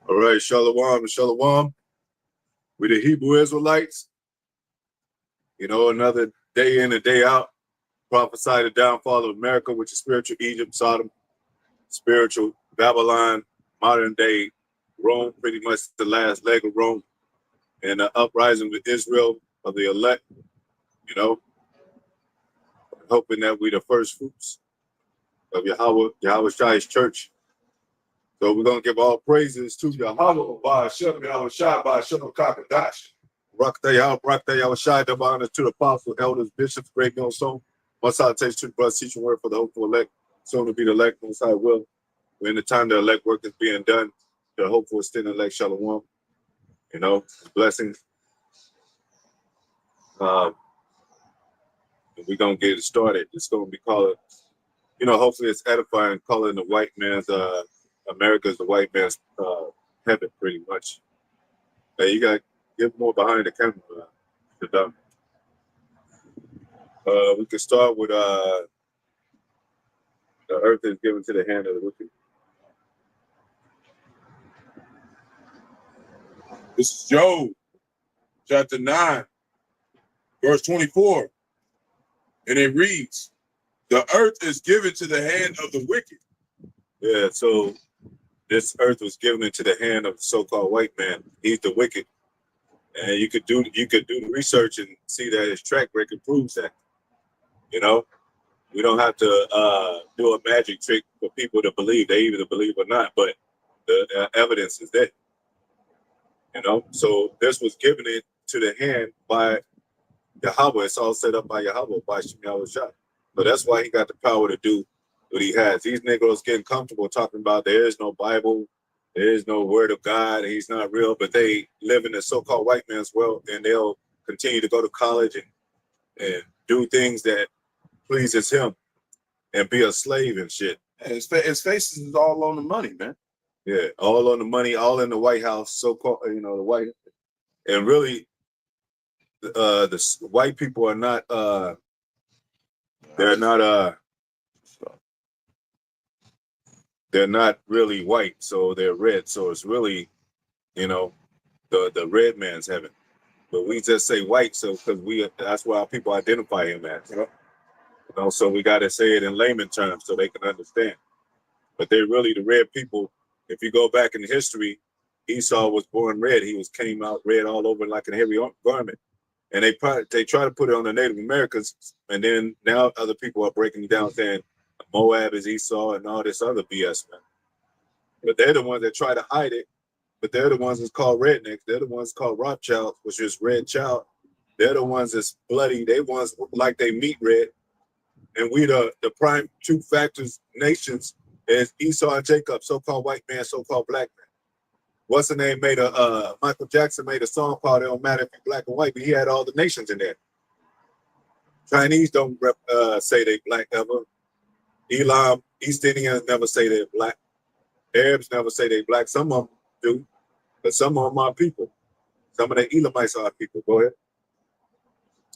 All right, Shalom and Shalom. We the Hebrew Israelites. You know, another day in and day out. Prophesy the downfall of America, which is spiritual Egypt, Sodom, spiritual Babylon, modern day Rome, pretty much the last leg of Rome, and the uprising with Israel of the elect, you know, hoping that we the first fruits of Yahawah's church. So we're going to give all praises to Yahawah, Bahasham, Yahawashi, Bahasham, Qadash. Yahawashi, double honor to the apostles, elders, bishops, great millstone. Most high takes to the brothers, teaching word for the hopeful elect, soon to be the elect, most high will. We're in the time the elect work is being done, the hopeful extended elect, Shalom. You know, blessings. We're going to get it started. It's going to be called, you know, hopefully it's edifying, calling the white man's, America's the white man's heaven, pretty much. Hey, you got to get more behind the camera. We can start with the earth is given to the hand of the wicked. This is Job, chapter 9, verse 24. And it reads, the earth is given to the hand of the wicked. Yeah, so this earth was given into the hand of the so-called white man. He's the wicked. And you could do the research and see that his track record proves that. You know, we don't have to do a magic trick for people to believe. They either believe or not, but the evidence is there. You know, so this was given into the hand by Yahawah. It's all set up by Yahawah, by Yahawashi. So that's why he got the power to do what he has. These Negroes getting comfortable talking about there is no Bible, there is no word of God, and he's not real, but they live in the so-called white man's world, and they'll continue to go to college and do things that pleases him and be a slave and shit. And his faces is all on the money, man. Yeah, all on the money, all in the White House, so-called, you know, the white. And really, the white people are not, they're not really white, so they're red. So it's really, you know, the red man's heaven. But we just say white, so because that's why people identify him as. You know, so we got to say it in layman terms so they can understand. But they're really the red people. If you go back in history, Esau was born red. He came out red all over like a heavy garment. And they try to put it on the Native Americans, and then now other people are breaking down saying Moab is Esau and all this other BS, man. But they're the ones that try to hide it. But they're the ones that's called rednecks. They're the ones called Rawchaa, which is red child. They're the ones that's bloody. They ones like they meat red. And we the prime two factors nations is Esau and Jacob, so-called white man, so-called black man. What's the name made Michael Jackson made a song called It Don't Matter If You're Black and White, but he had all the nations in there. Chinese don't say they black ever. Elam, East Indians never say they're black. Arabs never say they black. Some of them do, but some of them are people. Some of the Elamites are people. Go ahead.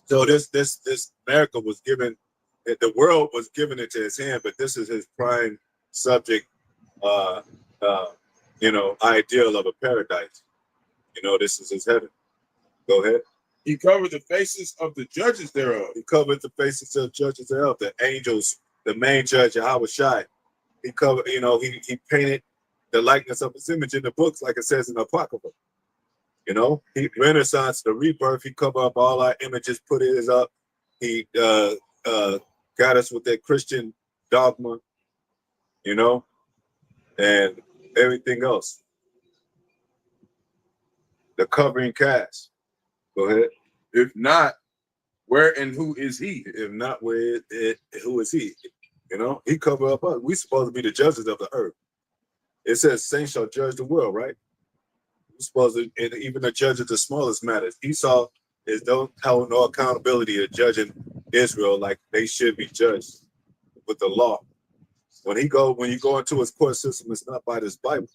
So this America was given, the world was given into his hand, but this is his prime subject, you know, ideal of a paradise. You know, this is his heaven. Go ahead. He covered the faces of the judges thereof. He covered the faces of the judges thereof, the angels, the main judge, Yahawashi. He covered, you know, he painted the likeness of his image in the books, like it says in the Apocrypha. You know, he Renaissance, the rebirth, he covered up all our images, put it up. He got us with that Christian dogma, you know, and everything else. The covering cast. Go ahead. If not, where and who is he? If not, who is he? You know, he covered up us. We supposed to be the judges of the earth. It says saints shall judge the world, right? We're supposed to, and even the judge of the smallest matters. Esau don't have no accountability of judging Israel like they should be judged with the law. When you go into his court system, it's not by this Bible.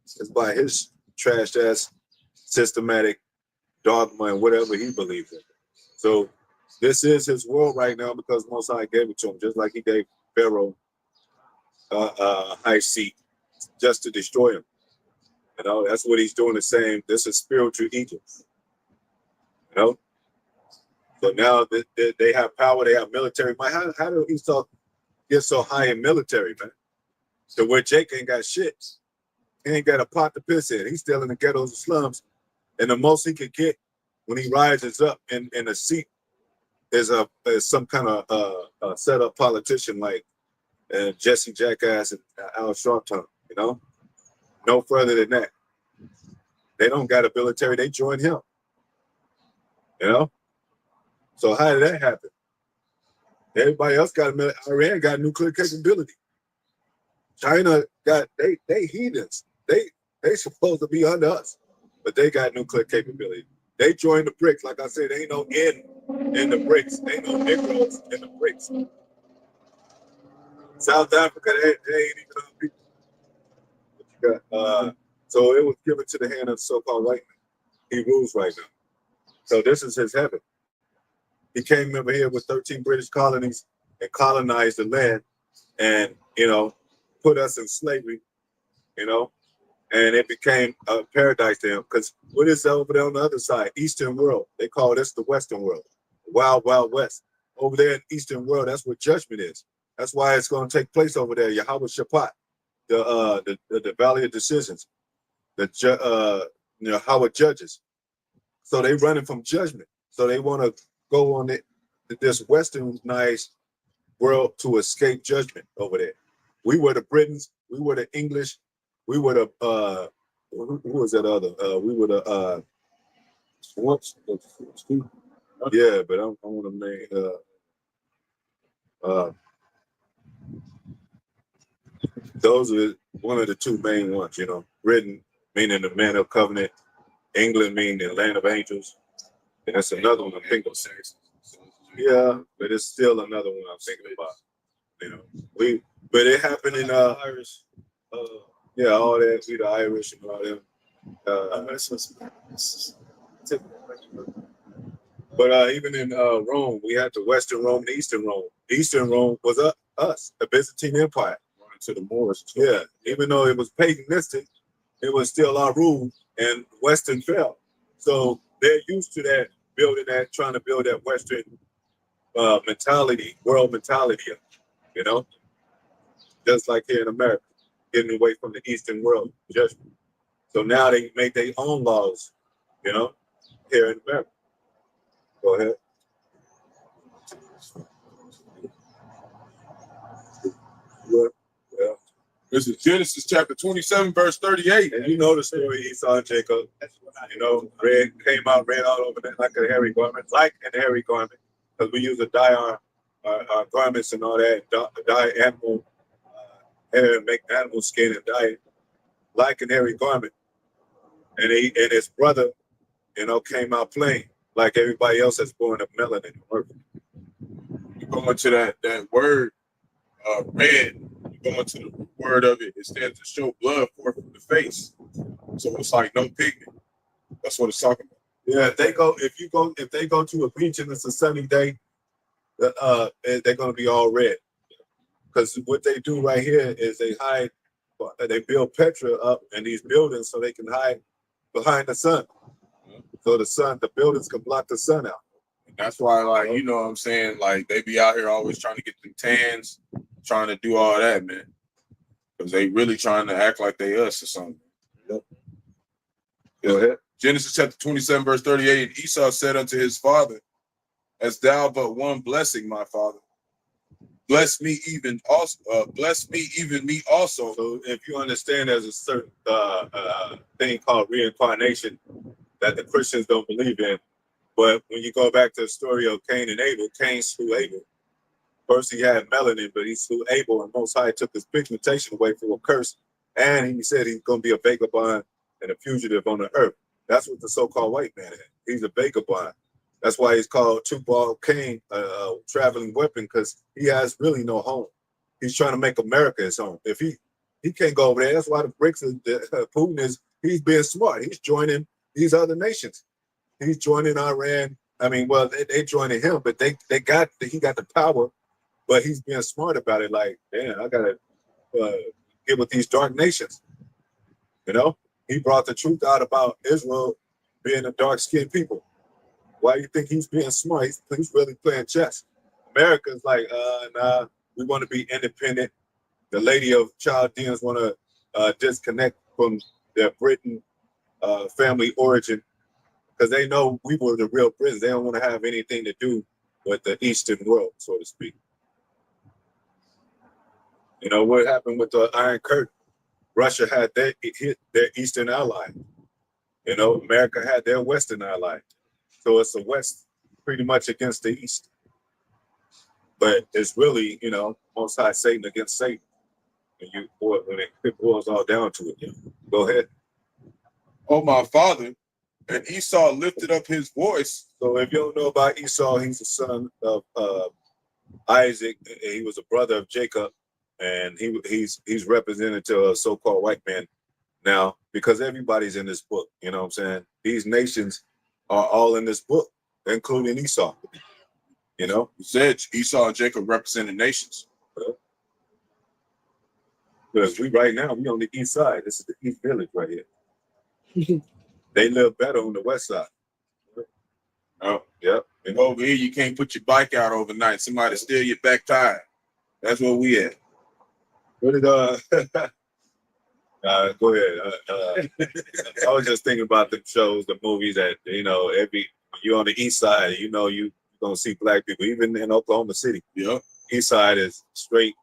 It's by his trash ass systematic dogma and whatever he believes in. So this is his world right now because Most High gave it to him, just like he gave Pharaoh high seat just to destroy him. You know, that's what he's doing. The same. This is spiritual Egypt. You know. So now they have power. They have military. How do Esau get so high in military, man? To where Jake ain't got shit. He ain't got a pot to piss in. He's still in the ghettos and slums. And the most he could get when he rises up in a seat is some kind of set up politician like Jesse Jackass and Al Sharpton, you know? No further than that. They don't got a military, they join him. You know? So how did that happen? Everybody else got Iran got nuclear capability. China got they heathens. They supposed to be under us, but they got nuclear capability. They joined the BRICS. Like I said, ain't no N in the BRICS. Ain't no Negroes in the BRICS. South Africa, they ain't even other people. But you got, so it was given to the hand of the so-called white man. He rules right now. So this is his heaven. He came over here with 13 British colonies and colonized the land and, you know, put us in slavery, you know, and it became a paradise to him. Because what is over there on the other side? Eastern world. They call this the Western world. Wild, wild west. Over there in Eastern world, that's where judgment is. That's why it's going to take place over there. Yahawah, the valley of decisions, the Yahawah judges. So they running from judgment. So they want to go on this westernized world to escape judgment over there. We were the Britons. We were the English. We were the who was that other? We were the what? Yeah, but I want to name those are one of the two main ones. You know, Britain meaning the man of covenant, England meaning the land of angels. And that's another one I'm thinking of. Yeah, but it's still another one I'm thinking about. You know, but it happened in Irish. Yeah, all that, we the Irish and all them. But even in Rome, we had the Western Rome and Eastern Rome. Eastern Rome was us, the Byzantine Empire. To the Moors. Yeah, even though it was paganistic, it was still our rule, and Western fell. So they're used to that, trying to build that Western mentality, world mentality, you know, just like here in America, getting away from the Eastern world judgment. So now they make their own laws, you know, here in America. Go ahead. Yeah. This is Genesis chapter 27, verse 38. And you know the story, Esau and Jacob. You know, red came out red all over that like a hairy garment, because we use to dye our garments and all that, dye animal hair and make animal skin and dye it like an hairy garment. And his brother, you know, came out plain like everybody else that's born of melanin. You go into that word, red. You go into the word of it. It stands to show blood forth from the face. So it's like no pigment. That's what it's talking about. Yeah, if they go to a beach and it's a sunny day, they're gonna be all red. Because what they do right here is they build Petra up in these buildings so they can hide behind the sun. So the buildings can block the sun out. And that's why, like, you know what I'm saying? Like, they be out here always trying to get them tans, trying to do all that, man. Because they really trying to act like they us or something. Yep. Go ahead. Genesis chapter 27, verse 38, and Esau said unto his father, as thou but one blessing, my father, bless me even me also. So if you understand there's a certain thing called reincarnation that the Christians don't believe in, but when you go back to the story of Cain and Abel, Cain slew Abel. First he had melanin, but he slew Abel, and Most High took his pigmentation away through a curse, and he said he's going to be a vagabond and a fugitive on the earth. That's what the so-called white man is. He's a vagabond. That's why he's called Two-Ball Cain, traveling weapon, because he has really no home. He's trying to make America his home. If he can't go over there, that's why the BRICS, Putin he's being smart. He's joining these other nations. He's joining Iran. I mean, well, they joining him, but he got the power, but he's being smart about it. Like, damn, I gotta get with these dark nations, you know. He brought the truth out about Israel being a dark-skinned people. Why do you think he's being smart? He's really playing chess. America's like, nah, we want to be independent. The Lady of Chaldeans want to disconnect from their Britain family origin because they know we were the real Britons. They don't want to have anything to do with the Eastern world, so to speak. You know what happened with the Iron Curtain? Russia had their Eastern ally. You know, America had their Western ally. So it's the West pretty much against the East. But it's really, you know, Most High Satan against Satan. When it boils all down to it. Go ahead. Oh, my father. And Esau lifted up his voice. So if you don't know about Esau, he's the son of Isaac. He was a brother of Jacob. And he's represented to a so-called white man now because everybody's in this book. You know what I'm saying? These nations are all in this book, including Esau. You know? You said Esau and Jacob represented nations. Because we on the east side. This is the East Village right here. They live better on the west side. Oh, yep. And over here, you can't put your bike out overnight. Somebody steal your back tire. That's where we at. What did go ahead. I was just thinking about the shows, the movies that when you're on the east side, you're gonna see black people, even in Oklahoma City. Yeah. East side is straight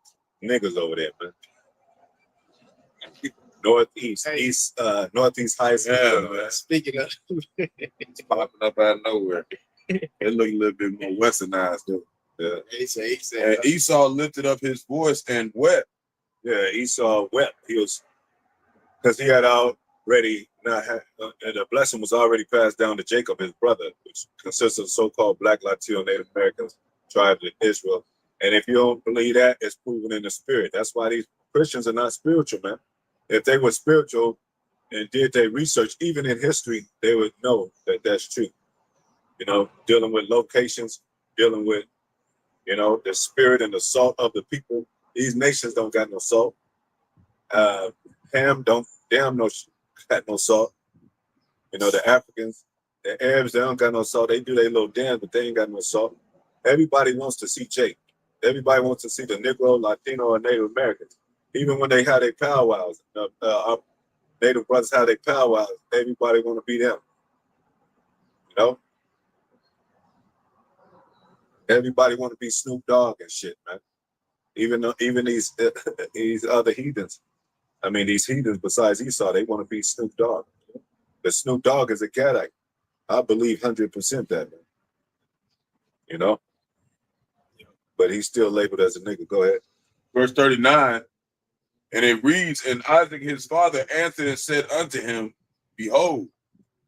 niggas over there, man. Northeast, Northeast High School. Yeah, man. Speaking of, it's popping up out of nowhere. It look a little bit more westernized, though. Yeah. He said, and Esau lifted up his voice and wept. Yeah, Esau wept. He was, because he had already and the blessing was already passed down to Jacob, his brother, which consists of so-called Black, Latino, Native Americans, tribes of Israel. And if you don't believe that, it's proven in the spirit. That's why these Christians are not spiritual, man. If they were spiritual and did their research, even in history, they would know that that's true. You know, dealing with locations, dealing with, the spirit and the salt of the people. These nations don't got no salt. Ham got no salt. The Africans, the Arabs, they don't got no salt. They do their little dance, but they ain't got no salt. Everybody wants to see change. Everybody wants to see the Negro, Latino, or Native Americans. Even when they have their powwows, our Native brothers have their powwows, everybody want to be them. Everybody want to be Snoop Dogg and shit, man. Even these other heathens. I mean, these heathens besides Esau, they want to be Snoop Dogg. The Snoop Dogg is a Gadite. I believe 100% that, man. But he's still labeled as a nigga. Go ahead. Verse 39. And it reads, and Isaac his father answered and said unto him, behold,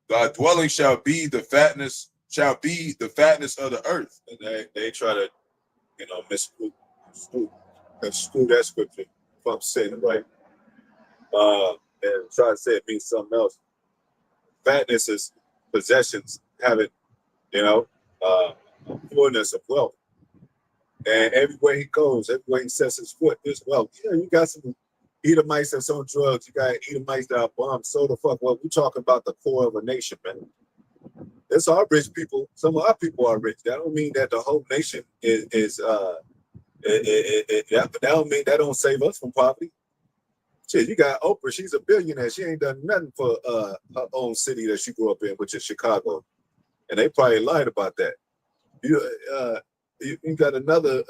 thy dwelling shall be the fatness of the earth. And they try to, misconstrue that scripture, if I'm saying it right. And try to say it means something else. Fatness is possessions, having, fullness of wealth. And everywhere he goes, everywhere he sets his foot, there's wealth. You got some Edomites that's on drugs. You got Edomites that are bombed. So the fuck, well, we're talking about the core of a nation, man. There's our rich people. Some of our people are rich. That don't mean that the whole nation that don't mean that don't save us from poverty. Shit, you got Oprah. She's a billionaire. She ain't done nothing for her own city that she grew up in, which is Chicago. And they probably lied about that. You got another,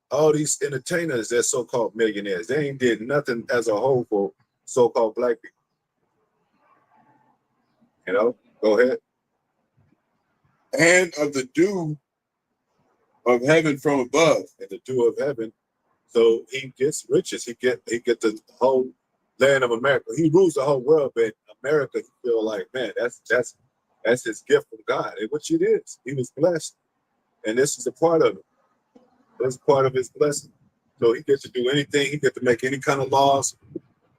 all these entertainers that's so-called millionaires. They ain't did nothing as a whole for so-called black people. Go ahead. And of the dew of heaven from above. And the dew of heaven. So he gets riches. He get the whole land of America. He rules the whole world, but America, you feel like, man, that's his gift from God, which it is. He was blessed. And this is a part of it. That's part of his blessing. So he gets to do anything. He gets to make any kind of laws.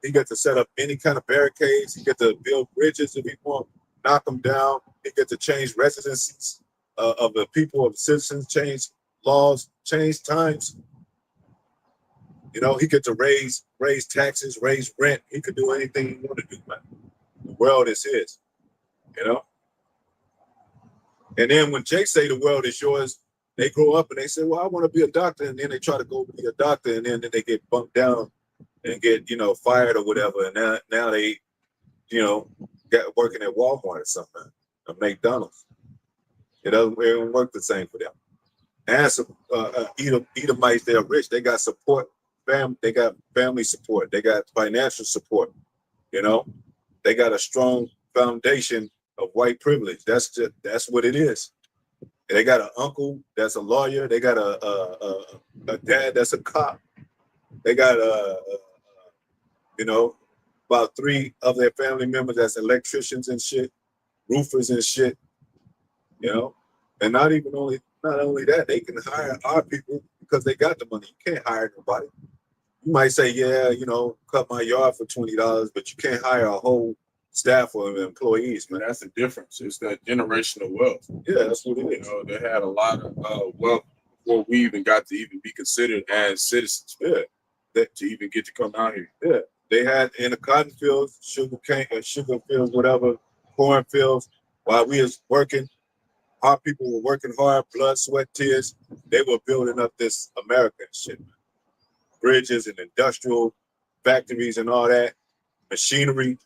He gets to set up any kind of barricades. He gets to build bridges if he wants, knock them down. He gets to change residencies of the people, of the citizens, change laws, change times. He gets to raise taxes, raise rent. He could do anything he want to do, man. world is his, you know. And then when Jake say the world is yours, they grow up and they say, well, I want to be a doctor. And then they try to go be a doctor, and then they get bumped down and get, fired or whatever. And now they, got working at Walmart or something, or McDonald's. It don't work the same for them. And some Edomites, they're rich. They got support. They got family support. They got financial support. They got a strong foundation of white privilege. That's what it is. They got an uncle that's a lawyer. They got a dad that's a cop. They got about 3 of their family members that's electricians and shit, roofers and shit. And not only that, they can hire our people because they got the money. You can't hire nobody. You might say, yeah, cut my yard for $20, but you can't hire a whole staff of employees, man. That's the difference. It's that generational wealth. Yeah, that's what it is. They had a lot of wealth before we even got to even be considered as citizens. Yeah, to even get to come out here. Yeah, they had in the cotton fields, sugar fields, whatever, corn fields. While we was working, our people were working hard, blood, sweat, tears. They were building up this American shit, man. Bridges and industrial factories and all that, machinery.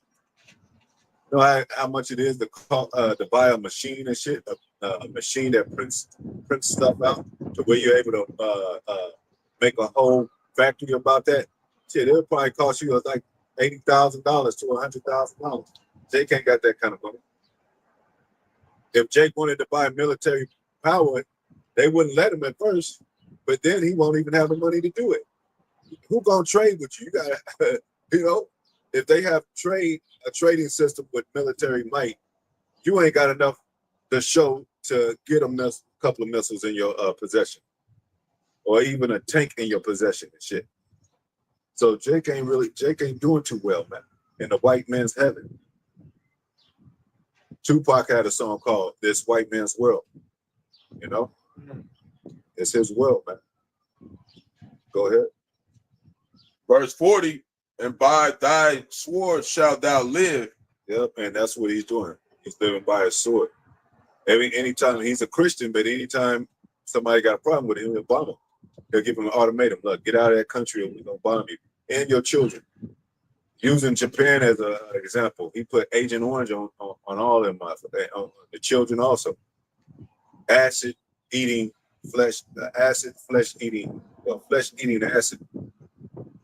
You know how much it is to buy a machine and shit, a machine that prints stuff out to where you're able to make a whole factory about that. Shit, it'll probably cost you like $80,000 to $100,000. Jake ain't got that kind of money. If Jake wanted to buy military power, they wouldn't let him at first, but then he won't even have the money to do it. Who gonna trade with you? You gotta, if they have a trading system with military might, you ain't got enough to show to get them a couple of missiles in your possession, or even a tank in your possession and shit. So Jake ain't doing too well, man, in the white man's heaven. Tupac had a song called "This White Man's World." It's his world, man. Go ahead. Verse 40, and by thy sword shalt thou live. Yep, and that's what he's doing. He's living by his sword. Anytime he's a Christian, but anytime somebody got a problem with him, he'll bomb him. They'll give him an ultimatum. Look, get out of that country or we're going to bomb you and your children. Using Japan as an example, he put Agent Orange on all them, on the children also. Flesh-eating acid.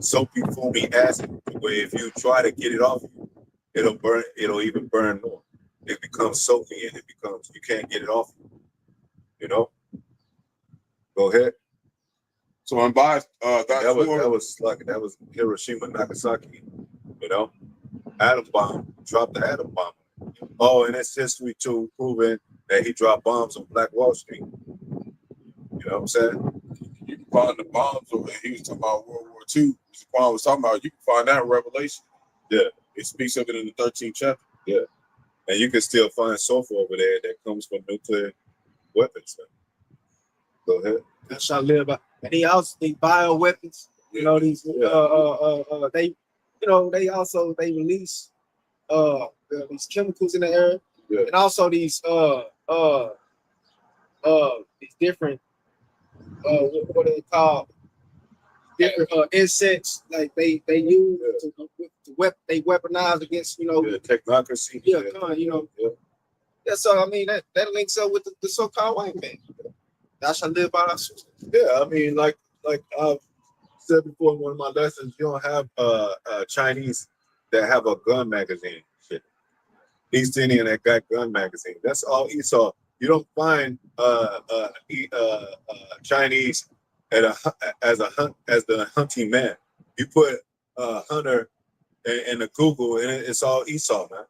Soapy, foamy acid, where if you try to get it off you, it'll even burn more. It becomes soapy and you can't get it off you. Go ahead. So and by that was Hiroshima, Nagasaki, atom bomb, dropped the atom bomb. Oh, and it's history too, proving that he dropped bombs on Black Wall Street. You know what I'm saying? You can find the bombs over there. He was talking about World War II. Juan was talking about, you can find that in Revelation. Yeah. It speaks of it in the 13th chapter. Yeah. And you can still find sulfur over there that comes from nuclear weapons. Man. Go ahead. That shall live by. And he also these bioweapons, these they release these chemicals in the air. Yeah. And also these different what are they called? Different insects like they use they weaponize against technocracy. Yeah. So I mean that links up with the so-called white man. Thou shalt live by thy sword. Yeah, I mean like I've said before in one of my lessons, you don't have Chinese that have a gun magazine. Shit. East Indian that got gun magazine. That's all Esau. You don't find Chinese as the hunting man. You put hunter in the Google and it's all Esau, man.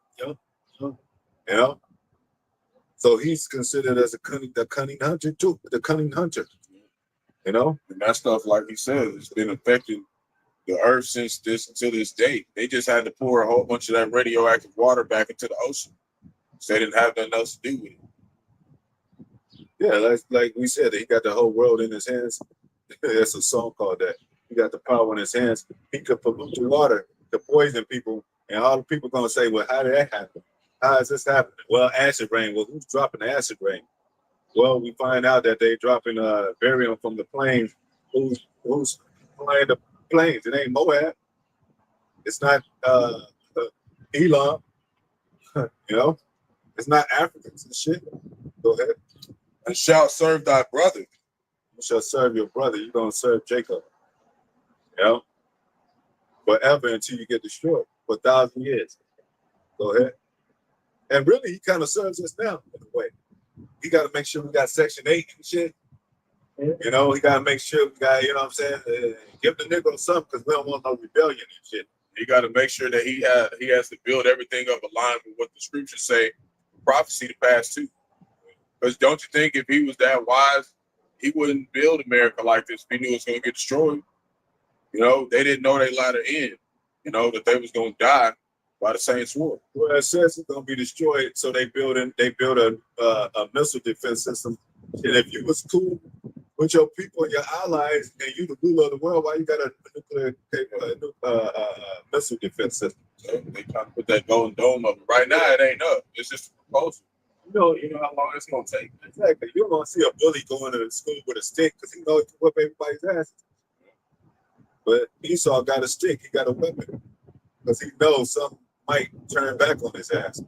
So he's considered as the cunning hunter too. The cunning hunter. And that stuff, like he said, has been affecting the earth since until this day. They just had to pour a whole bunch of that radioactive water back into the ocean. So they didn't have nothing else to do with it. Yeah, like we said, he got the whole world in his hands. That's a song called that. He got the power in his hands. He could pollute the water to poison people And all the people gonna say, well, how did that happen? How is this happening? Well, acid rain. Well, who's dropping the acid rain? Well, we find out that they dropping barium from the plains. Who's flying the planes? It ain't Moab. It's not Elam. You know, it's not Africans and shit. Go ahead. And shalt serve thy brother. You shall serve your brother. You're gonna serve Jacob. You know, forever until you get destroyed for 1,000 years. Go ahead. And really, he kind of serves us now in a way. He got to make sure we got Section 8 and shit. You know, he got to make sure we got, you know what I'm saying? Give the nigga something because we don't want no rebellion and shit. He got to make sure that he has to build everything up aligned with what the scriptures say, prophecy to pass too. Because don't you think if he was that wise, he wouldn't build America like this if he knew it was going to get destroyed? You know, they didn't know they latter end, you know, that they was going to die by the same sword. Well, it says it's going to be destroyed, so they build a missile defense system. And if you was cool with your people and your allies, and you the ruler of the world, why you got a nuclear missile defense system? So they trying to put that golden dome up. Right now, it ain't up. It's just a proposal. You know how long it's gonna take. Exactly. You don't want to see a bully going to school with a stick because he knows he can whip everybody's ass. But Esau got a stick. He got a weapon because he knows something might turn back on his ass.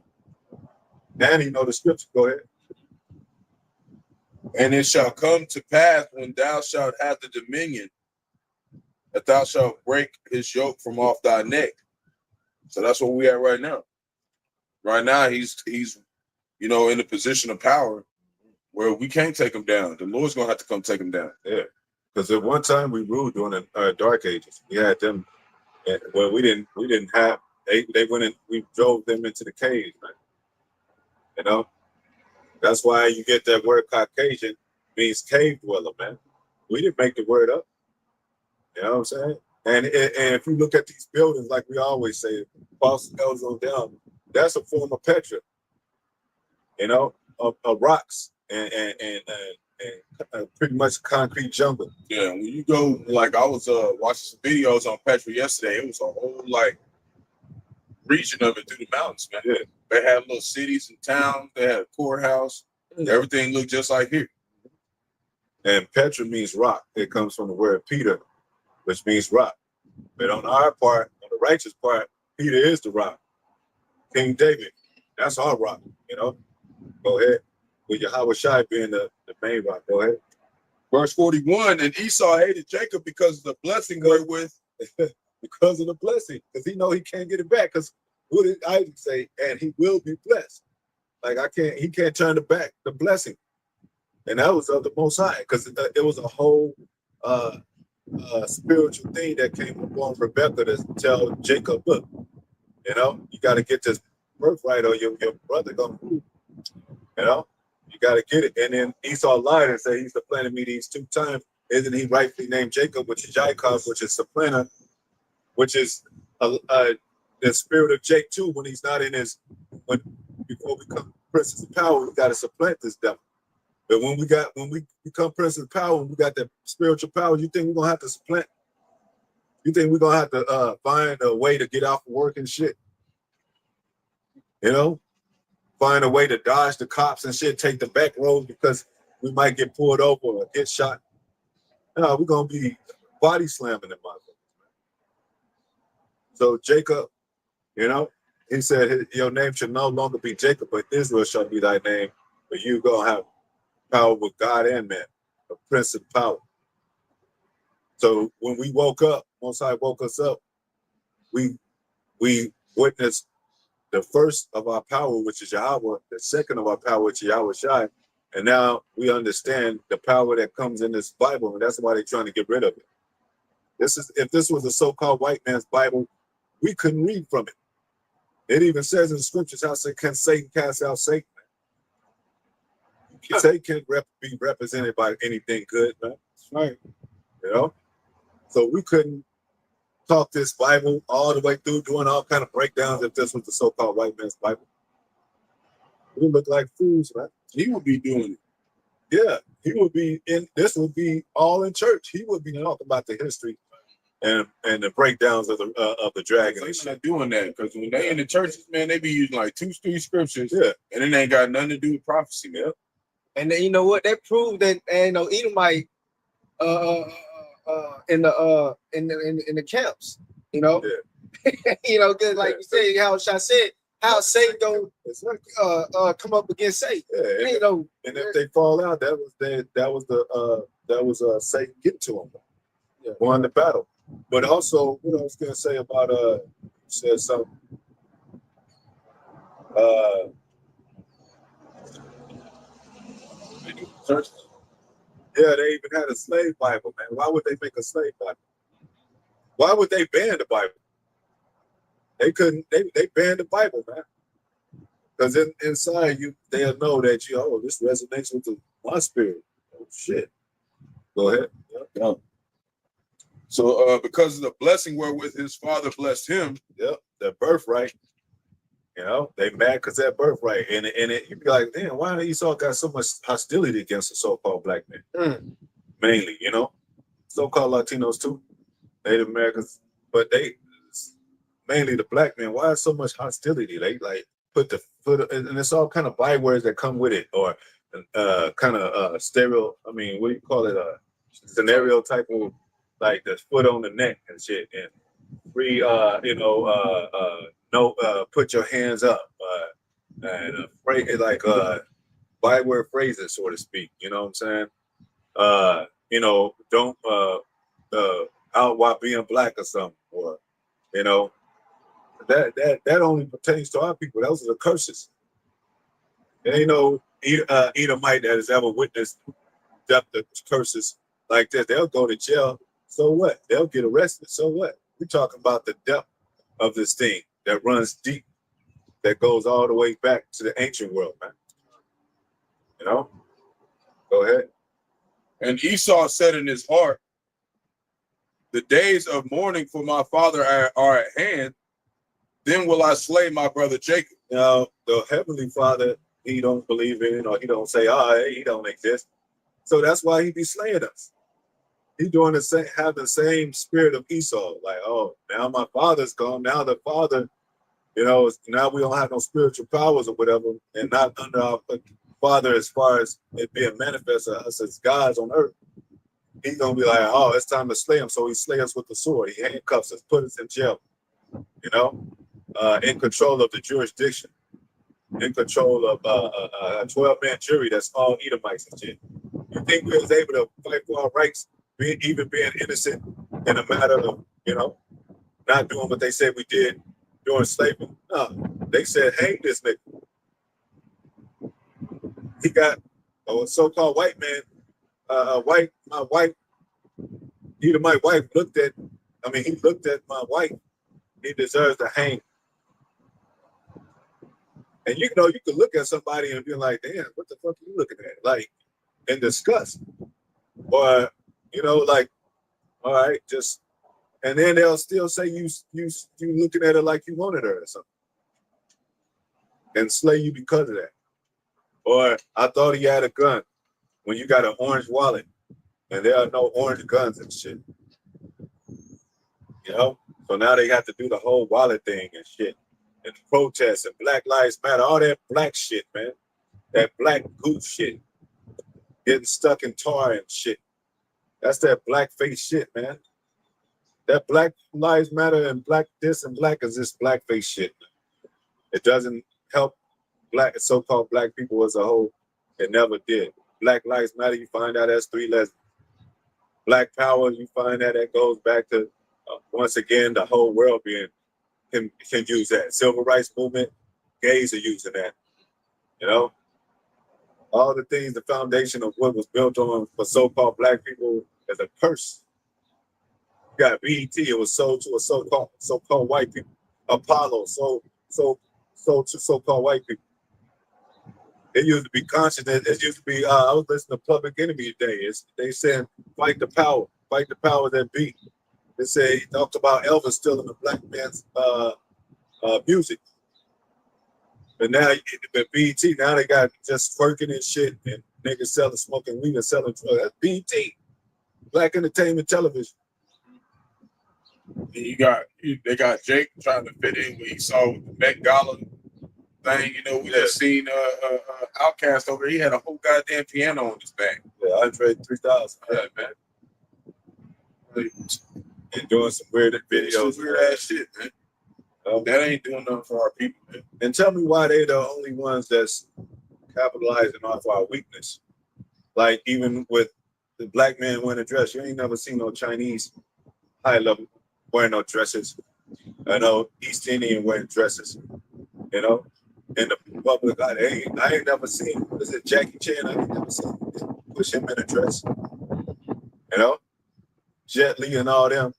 And he know the scripture. Go ahead. And it shall come to pass when thou shalt have the dominion, that thou shalt break his yoke from off thy neck. So that's what we at right now. Right now, he's you know, in a position of power where we can't take him down. The Lord's gonna have to come take him down. Yeah, because at one time we ruled during the Dark Ages. We had them. Well, we didn't have. They went in. We drove them into the cave, man. You know, that's why you get that word Caucasian means cave dweller, man. We didn't make the word up. You know what I'm saying? And if you look at these buildings, like we always say, false elders on down, that's a form of Petra. You know, of rocks and pretty much concrete jungle. Yeah, when you go, like I was watching some videos on Petra yesterday, it was a whole like region of it through the mountains, man. Yeah. They had little cities and towns, they had a courthouse, everything looked just like here. And Petra means rock. It comes from the word Peter, which means rock. But on our part, on the righteous part, Peter is the rock. King David, that's our rock, you know. Go ahead. With Yahawashi being the main rock. Go ahead. Verse 41, and Esau hated Jacob because of the blessing wherewith. Because of the blessing. Because he know he can't get it back. Because what did Isaac say? And he will be blessed. Like he can't turn the blessing. And that was of the Most High. Because it was a whole spiritual thing that came upon Rebecca to tell Jacob, look, you know, you got to get this birthright or your brother gonna move. You know, you got to get it. And then Esau lied and said he's supplanted me these 2 times. Isn't he rightfully named Jacob, which is Jacob, which is supplanter, which is the spirit of Jake too, when he's not in before we become princes of power, we got to supplant this devil. But when we become princes of power, and we got that spiritual power, you think we're going to have to supplant? You think we're going to have to find a way to get off work and shit? You know? Find a way to dodge the cops and shit, take the back road because we might get pulled over or get shot. No, we're going to be body slamming them motherfuckers. So Jacob, you know, he said, your name should no longer be Jacob, but Israel shall be thy name. But you going to have power with God and man, a prince of power. So when we woke up, Most High woke us up, we witnessed the first of our power, which is Yahawah, the second of our power, which is Yahawashi. And now we understand the power that comes in this Bible, and that's why they're trying to get rid of it. If this was a so-called white man's Bible, we couldn't read from it. It even says in the scriptures, how can Satan cast out Satan? Satan can't be represented by anything good, man. That's right. You know? So we couldn't talk this Bible all the way through, doing all kind of breakdowns if this was the so-called white man's Bible. We look like fools, man. He would be doing it. Yeah, he would be this would be all in church. He would be talking about the history and the breakdowns of the dragon. They're not doing that because when they in the churches, man, they be using like 2-3 scriptures, Yeah, and it ain't got nothing to do with prophecy, man. And then, you know what? That proved that, you know, Edomite in the camps, you know. Yeah. You know, cause like you said, how I said, how Satan don't come up against Satan. Yeah, You know, and if they fall out, that was Satan get to them. Yeah. Won the battle. But also, what I was gonna say about you said something. Yeah, they even had a slave Bible, man. Why would they make a slave Bible? Why would they ban the Bible? They couldn't. They banned the Bible, man. Because inside you, they'll know that this resonates with my spirit. Oh shit. Go ahead. Yeah. So because of the blessing wherewith his father blessed him, their birthright. You know, they mad because that birthright. And you'd be like, damn, why Esau got so much hostility against the so-called black man? Mainly, you know, so-called Latinos too, Native Americans, but they mainly the black man. Why is so much hostility? They like put the foot, and it's all kind of bywords that come with it, or kind of stereo. I mean, what do you call it? Scenario type of like the foot on the neck and shit, and free. No, put your hands up, and like byword phrases, so to speak. You know what I'm saying? Don't out while being black or something, or that only pertains to our people. Those are the curses. There ain't no Edomite that has ever witnessed the curses like this. They'll go to jail. So what? They'll get arrested. So what? We're talking about the depth of this thing that runs deep, that goes all the way back to the ancient world, man. You know? Go ahead. And Esau said in his heart, the days of mourning for my father are at hand. Then will I slay my brother Jacob. Now, the Heavenly Father, he don't believe in it, or he don't say, he don't exist. So that's why he be slaying us. He doing have the same spirit of Esau. Like, now my father's gone. Now the father, now we don't have no spiritual powers or whatever, and not under our Father as far as it being manifest to us as gods on earth. He's gonna be like, it's time to slay him. So he slay us with the sword. He handcuffs us, put us in jail. In control of the jurisdiction, in control of a 12-man jury that's all Edomites and shit. You think we was able to fight for our rights, even being innocent in a matter of, not doing what they said we did during slavery? No, they said, hang this nigga. He got a so-called white man, my wife, Edomite wife he looked at my wife. He deserves to hang. And you can look at somebody and be like, damn, what the fuck are you looking at? Like, in disgust. Or, like, all right, and then they'll still say you looking at her like you wanted her or something. And slay you because of that. Or I thought he had a gun when you got an orange wallet and there are no orange guns and shit. So now they have to do the whole wallet thing and shit. And protests and Black Lives Matter, all that black shit, man. That black goof shit. Getting stuck in tar and shit. That's that blackface shit, man. That Black Lives Matter and black this and black is this blackface shit. It doesn't help so-called black people as a whole. It never did. Black Lives Matter, you find out that's 3 lesbians. Black Power, you find that goes back to, once again, the whole world can use that. Civil rights movement, gays are using that. All the things, the foundation of what was built on for so-called black people is a curse. You got BET, it was sold to a so-called white people. Apollo, sold to so-called white people. It used to be conscious. It used to be, I was listening to Public Enemy today. They said, fight the power that be. They say, he talked about Elvis stealing the black man's music. But now, the BET, now they got just twerking and shit, and niggas smoking weed and selling drugs. That's BET, Black Entertainment Television. They got Jake trying to fit in what he saw with the Met Gala thing. You know, we just seen Outcast over. He had a whole goddamn piano on his back. Yeah, Andre 3000. Yeah, man. And doing some weird videos. Weird ass shit, man. That ain't doing nothing for our people, man. And tell me why they the only ones that's capitalizing off our weakness. Like even with the black man wearing a dress, you ain't never seen no Chinese high level wearing no dresses. I know East Indian wearing dresses. You know, in the public, I ain't never seen. Was it Jackie Chan? I ain't never seen push him in a dress. You know, Jet Li and all them.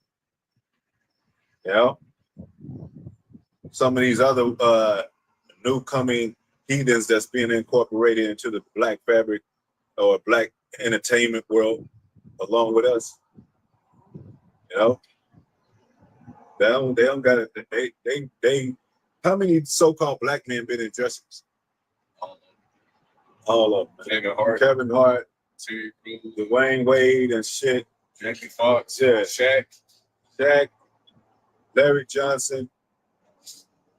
You know, some of these other new coming heathens that's being incorporated into the black fabric or black entertainment world along with us. You know, they don't got it. They how many so-called black men been in dresses? All of them. Kevin Hart, Dwayne Wade and shit. Jackie Fox, Yeah. Shaq, Larry Johnson.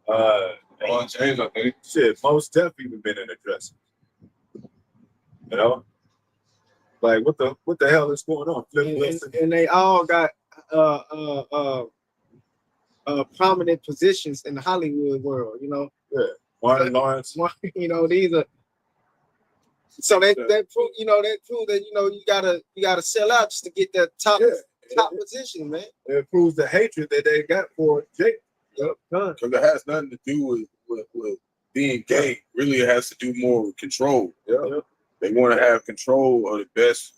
Ron James, I think. Shit, most definitely been in a dress. You know, like what the hell is going on? And they all got prominent positions in the Hollywood world. You know, Yeah, Martin Lawrence. You know, these are. So that prove, you know, that prove that, you know, you gotta sell out just to get that top position, man. It proves the hatred that they got for Jake. Because it has nothing to do with being gay. Really, it has to do more with control. Yeah. They want to have control of the best.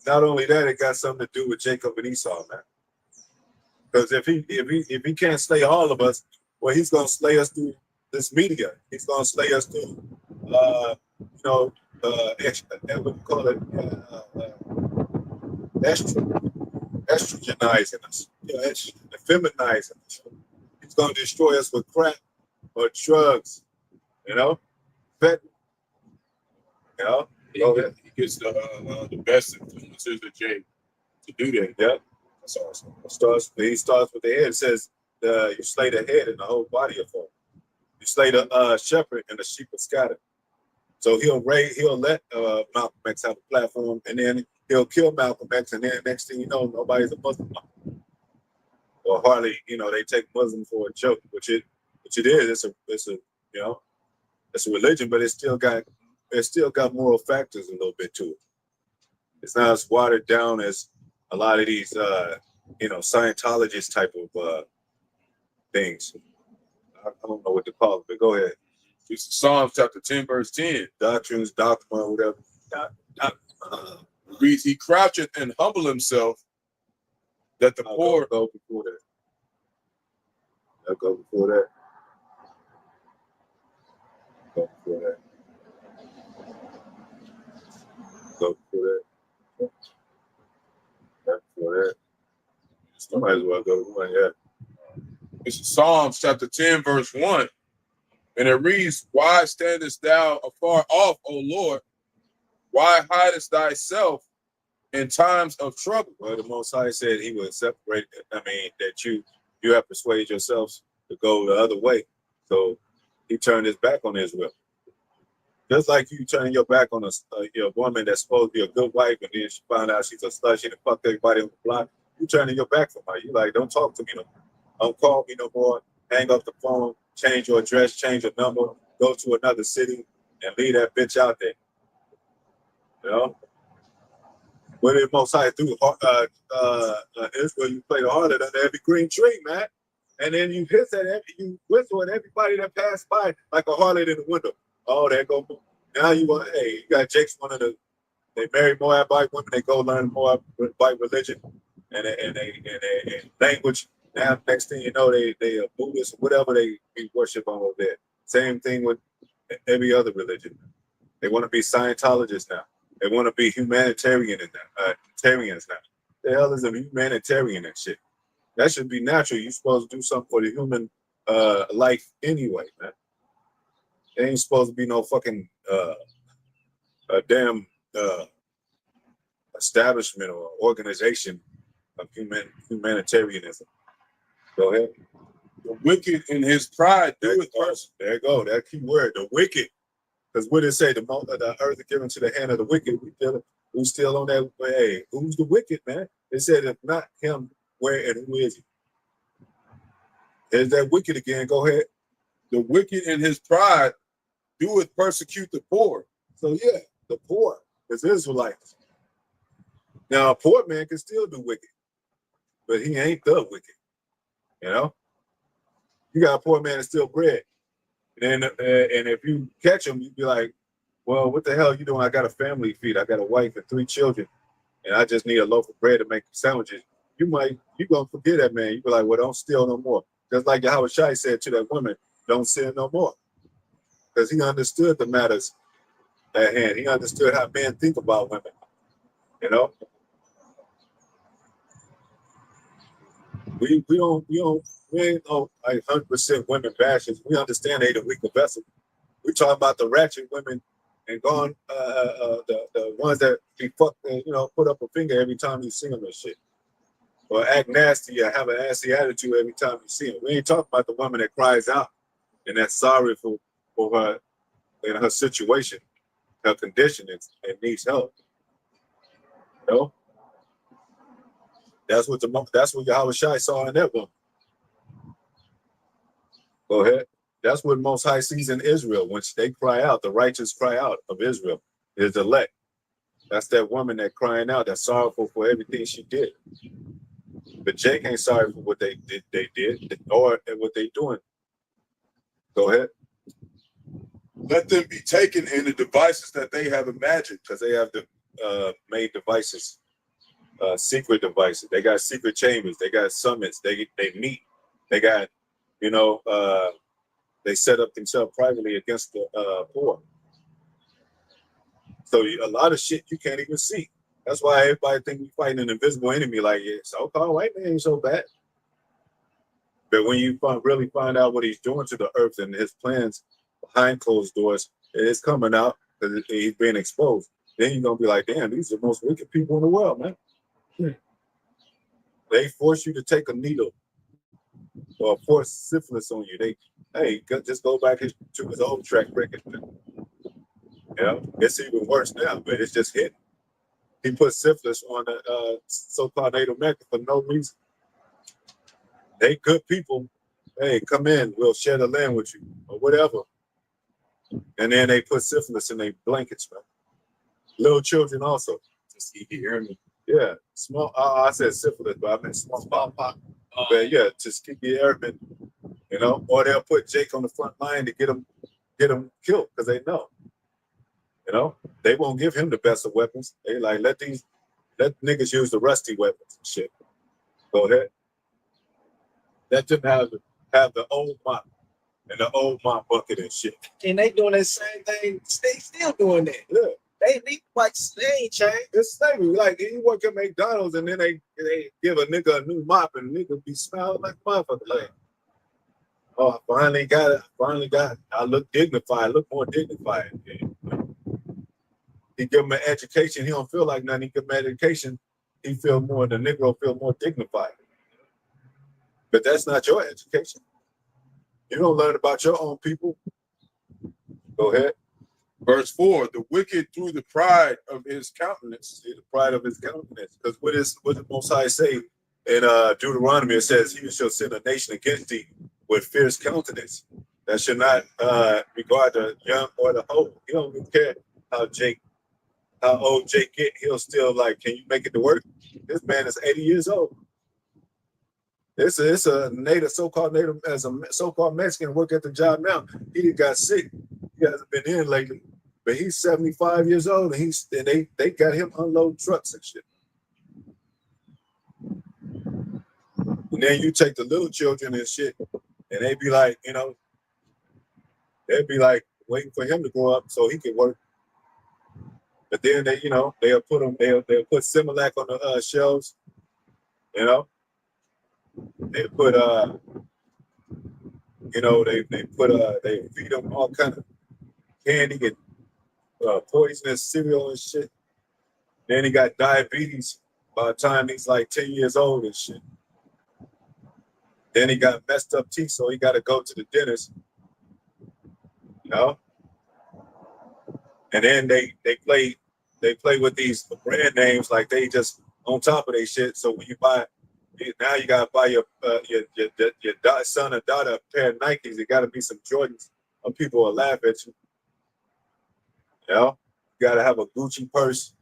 Not only that, it got something to do with Jacob and Esau, man. Because if he can't slay all of us, well, he's gonna slay us through this media. He's gonna slay us through, what we call it, estrogenizing us, feminizing us. He's gonna destroy us with crack or drugs, you know, fentanyl. You know, He gets the best influencers of Jay to do that. Yeah, that's awesome. He starts with the head. It says you slay the head and the whole body of folk. You slay the shepherd and the sheep are scattered. So he'll let Malcolm X have a platform, and then he'll kill Malcolm X, and then next thing you know, nobody's a Muslim. Or hardly, you know, they take Muslim for a joke, which it is. It's a religion, but it's still got moral factors a little bit to it. It's not as watered down as a lot of these Scientologist type of things. I don't know what to call it, but go ahead. It's Psalms chapter 10, verse 10. Doctrines, dogma, whatever. Reads, he croucheth and humble himself that the poor. Go before that. I'll go before that. Go before that. Go before that. Go before that. You might as well go one, yeah. It's Psalms chapter 10, verse 1. And it reads, why standest thou afar off, O Lord? Why hidest thyself in times of trouble? Well, the Most High said he would separate, that you have persuaded yourselves to go the other way. So he turned his back on Israel. Just like you turning your back on a woman that's supposed to be a good wife, and then she found out she's a slut, she done fucked everybody on the block. You turning your back from her. You like, don't talk to me no more. Don't call me no more. Hang up the phone. Change your address. Change your number. Go to another city and leave that bitch out there. You know. What did Most High do? Israel, you play the harlot under every green tree, man. And then you hiss at you whistle at everybody that passed by like a harlot in the window. Oh, there go. Now you got Jake's they marry Moabite women. They go learn Moabite religion and language. Now, next thing you know, they are Buddhists, whatever they worship on over there. Same thing with every other religion. They want to be Scientologists now. They want to be humanitarians now. The hell is a humanitarian and shit? That should be natural. You're supposed to do something for the human life anyway, man. There ain't supposed to be no fucking a damn establishment or organization of humanitarianism. Go ahead. The wicked in his pride There doeth there you go. That key word, the wicked. Because what did it say? The earth is given to the hand of the wicked. We still on that. Hey, who's the wicked, man? It said, if not him, where and who is he? There's that wicked again. Go ahead. The wicked in his pride doeth persecute the poor. So yeah, the poor is Israelites. Now a poor man can still do wicked, but he ain't the wicked. You know, you got a poor man that's still bread, and if you catch him, you'd be like, well, what the hell you doing? I got a family to feed. I got a wife and 3 children, and I just need a loaf of bread to make sandwiches. You gonna forget that man. You be like, well, don't steal no more. Just like Yahawashi said to that woman, don't sin no more, because he understood the matters at hand. He understood how men think about women. You know, we ain't no like 100% women bashers. We understand they the weaker vessel. We talking about the ratchet women and gone the ones that be fucked, put up a finger every time you see them and shit, or act nasty or have an nasty attitude every time you see them. We ain't talking about the woman that cries out and that's sorry for her in her situation, her condition, and needs help. You know, that's what Yahawashi saw in that woman. Go ahead. That's what Most High sees in Israel when they cry out. The righteous cry out of Israel is elect. That's that woman that crying out, that's sorrowful for everything she did. But Jake ain't sorry for what they did or what they doing. Go ahead. Let them be taken in the devices that they have imagined. Because they have made devices, secret devices. They got secret chambers. They got summits. They meet. They got, they set up themselves privately against the poor. So a lot of shit you can't even see. That's why everybody think we fighting an invisible enemy. Like, yeah, so-called white man ain't so bad. But when you really find out what he's doing to the earth and his plans behind closed doors, it's coming out because he's being exposed. Then you're gonna be like, damn, these are the most wicked people in the world, man. They force you to take a needle or force syphilis on you. Just go back to his old track record. It's even worse now, but it's just hidden. He put syphilis on the so-called Native American for no reason. They good people. Hey, come in. We'll share the land with you or whatever. And then they put syphilis in their blankets, man. Little children also. Just you hear me. Yeah, small. I said syphilis, but I meant smallpox. But yeah, just keep your airmen, or they'll put Jake on the front line to get him killed because they know. They won't give him the best of weapons. They like let niggas use the rusty weapons and shit. Go ahead. Let them have the old mop and the old mop bucket and shit. And they doing that same thing. They still doing that. Yeah. They ain't changed. It's slavery. Like you work at McDonald's and then they give a nigga a new mop and nigga be smelling like motherfucker. Like, oh, I finally got it. I look dignified. I look more dignified. He give him an education. He don't feel like nothing. He give him an education. The Negro feel more dignified. But that's not your education. You don't learn about your own people. Go ahead. Verse 4, the wicked through the pride of his countenance. See, the pride of his countenance. Because what the Most High say in Deuteronomy, it says, he shall send a nation against thee with fierce countenance that should not regard the young or the old. He don't even care how old Jake get. He'll still like, can you make it to work? This man is 80 years old. It's a so-called Mexican work at the job now. He got sick. He hasn't been in lately, but he's 75 years old, and they got him unload trucks and shit. And then you take the little children and shit, and they be like, they'd be like waiting for him to grow up so he can work. But then they'll put Similac on the shelves, They put they feed them all kind of candy and poisonous cereal and shit. Then he got diabetes by the time he's like 10 years old and shit. Then he got messed up teeth, so he got to go to the dentist. You know, and then they play with these brand names like they just on top of their shit. So when you buy, now you gotta buy your son or daughter a pair of Nikes. It gotta be some Jordans, or people will laugh at you. You know, you gotta have a Gucci purse,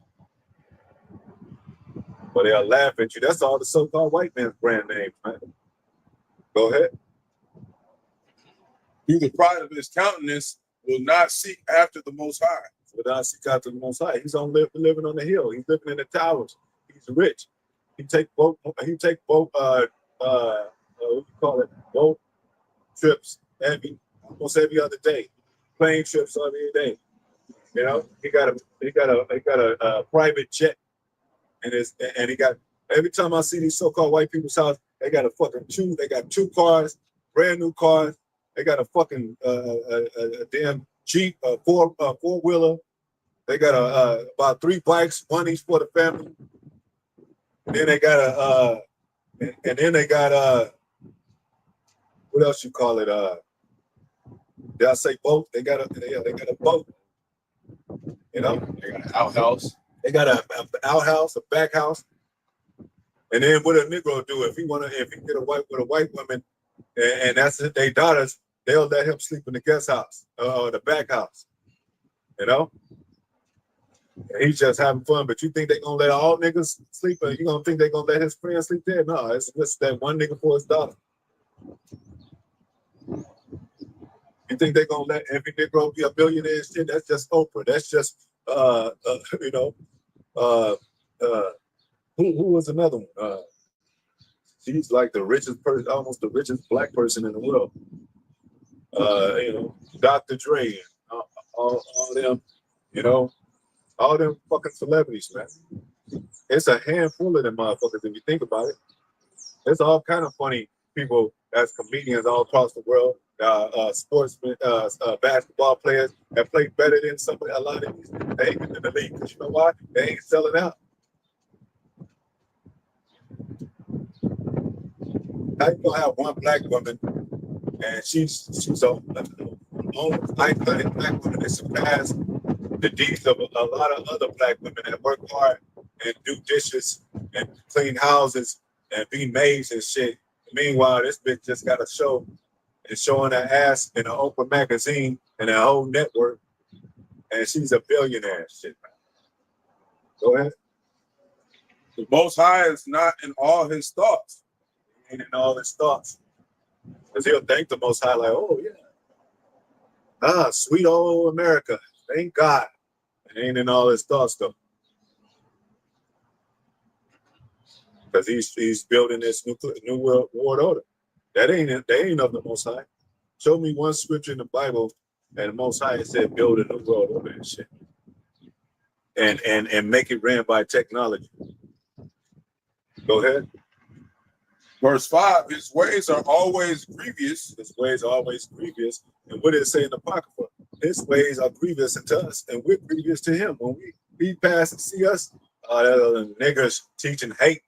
but they'll laugh at you. That's all the so-called white man's brand names, man. Go ahead. Through the pride of his countenance, will not seek after the Most High. Will not seek after the Most High. He's living on the hill. He's living in the towers. He's rich. He take boat. What you call it? Boat trips almost every other day. Plane trips every day. You know, he got a private jet, and he got, every time I see these so-called white people's house, they got two cars, brand new cars. They got a fucking a damn Jeep, four-wheeler. They got about 3 bikes, one each for the family. And then they got what else you call it? Did I say boat? They got a boat. You know, They got an outhouse. they got an outhouse, a back house. And then what a Negro do if he get a white woman, and that's their daughters, they'll let him sleep in the guest house or the back house. You know, and he's just having fun. But you think they gonna let all niggas sleep? Or you gonna think they gonna let his friends sleep there? No, it's just that one nigga for his daughter. You think they gonna let every Negro be a billionaire and shit? That's just Oprah. That's just you know, who was another one? She's like the richest person, almost the richest black person in the world. You know, Dr. Dre, and all them, you know, all them fucking celebrities, man. It's a handful of them motherfuckers if you think about it. There's all kind of funny people as comedians all across the world. Sportsmen, basketball players that play better than a lot of these. They ain't in the league because you know why? They ain't selling out. How you gonna have one black woman and she's the only iconic black woman that surpassed the deeds of a lot of other black women that work hard and do dishes and clean houses and be maids and shit. Meanwhile, this bitch just got a show and showing her ass in an Oprah magazine and a whole network, and she's a billionaire and shit, man. Go ahead. The Most High is not in all his thoughts. He ain't in all his thoughts. Because he'll thank the Most High like, oh, yeah. Sweet old America. Thank God. It ain't in all his thoughts, though. Because he's building this new world order. They ain't of the Most High. Show me one scripture in the Bible and the Most High said build a new world order and shit. And make it ran by technology. Go ahead. Verse 5, his ways are always grievous. His ways are always grievous. And what did it say in the Apocrypha? His ways are grievous unto us, and we're grievous to him. When we pass and see us, niggers teaching hate.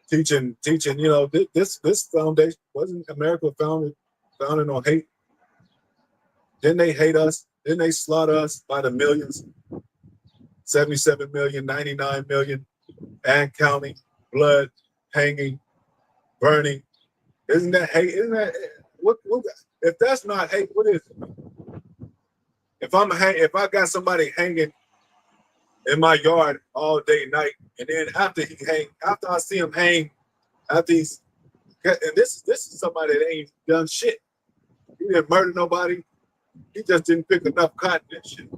Teaching, you know, this foundation, wasn't America founded on hate? Didn't they hate us? Didn't they slaughter us by the millions? 77 million, 99 million, and counting, blood, hanging, burning. Isn't that hate? Isn't that what if that's not hate, what is it? If I got somebody hanging in my yard all day, night, and then after I see him hang, and this is somebody that ain't done shit. He didn't murder nobody. He just didn't pick enough cotton and shit.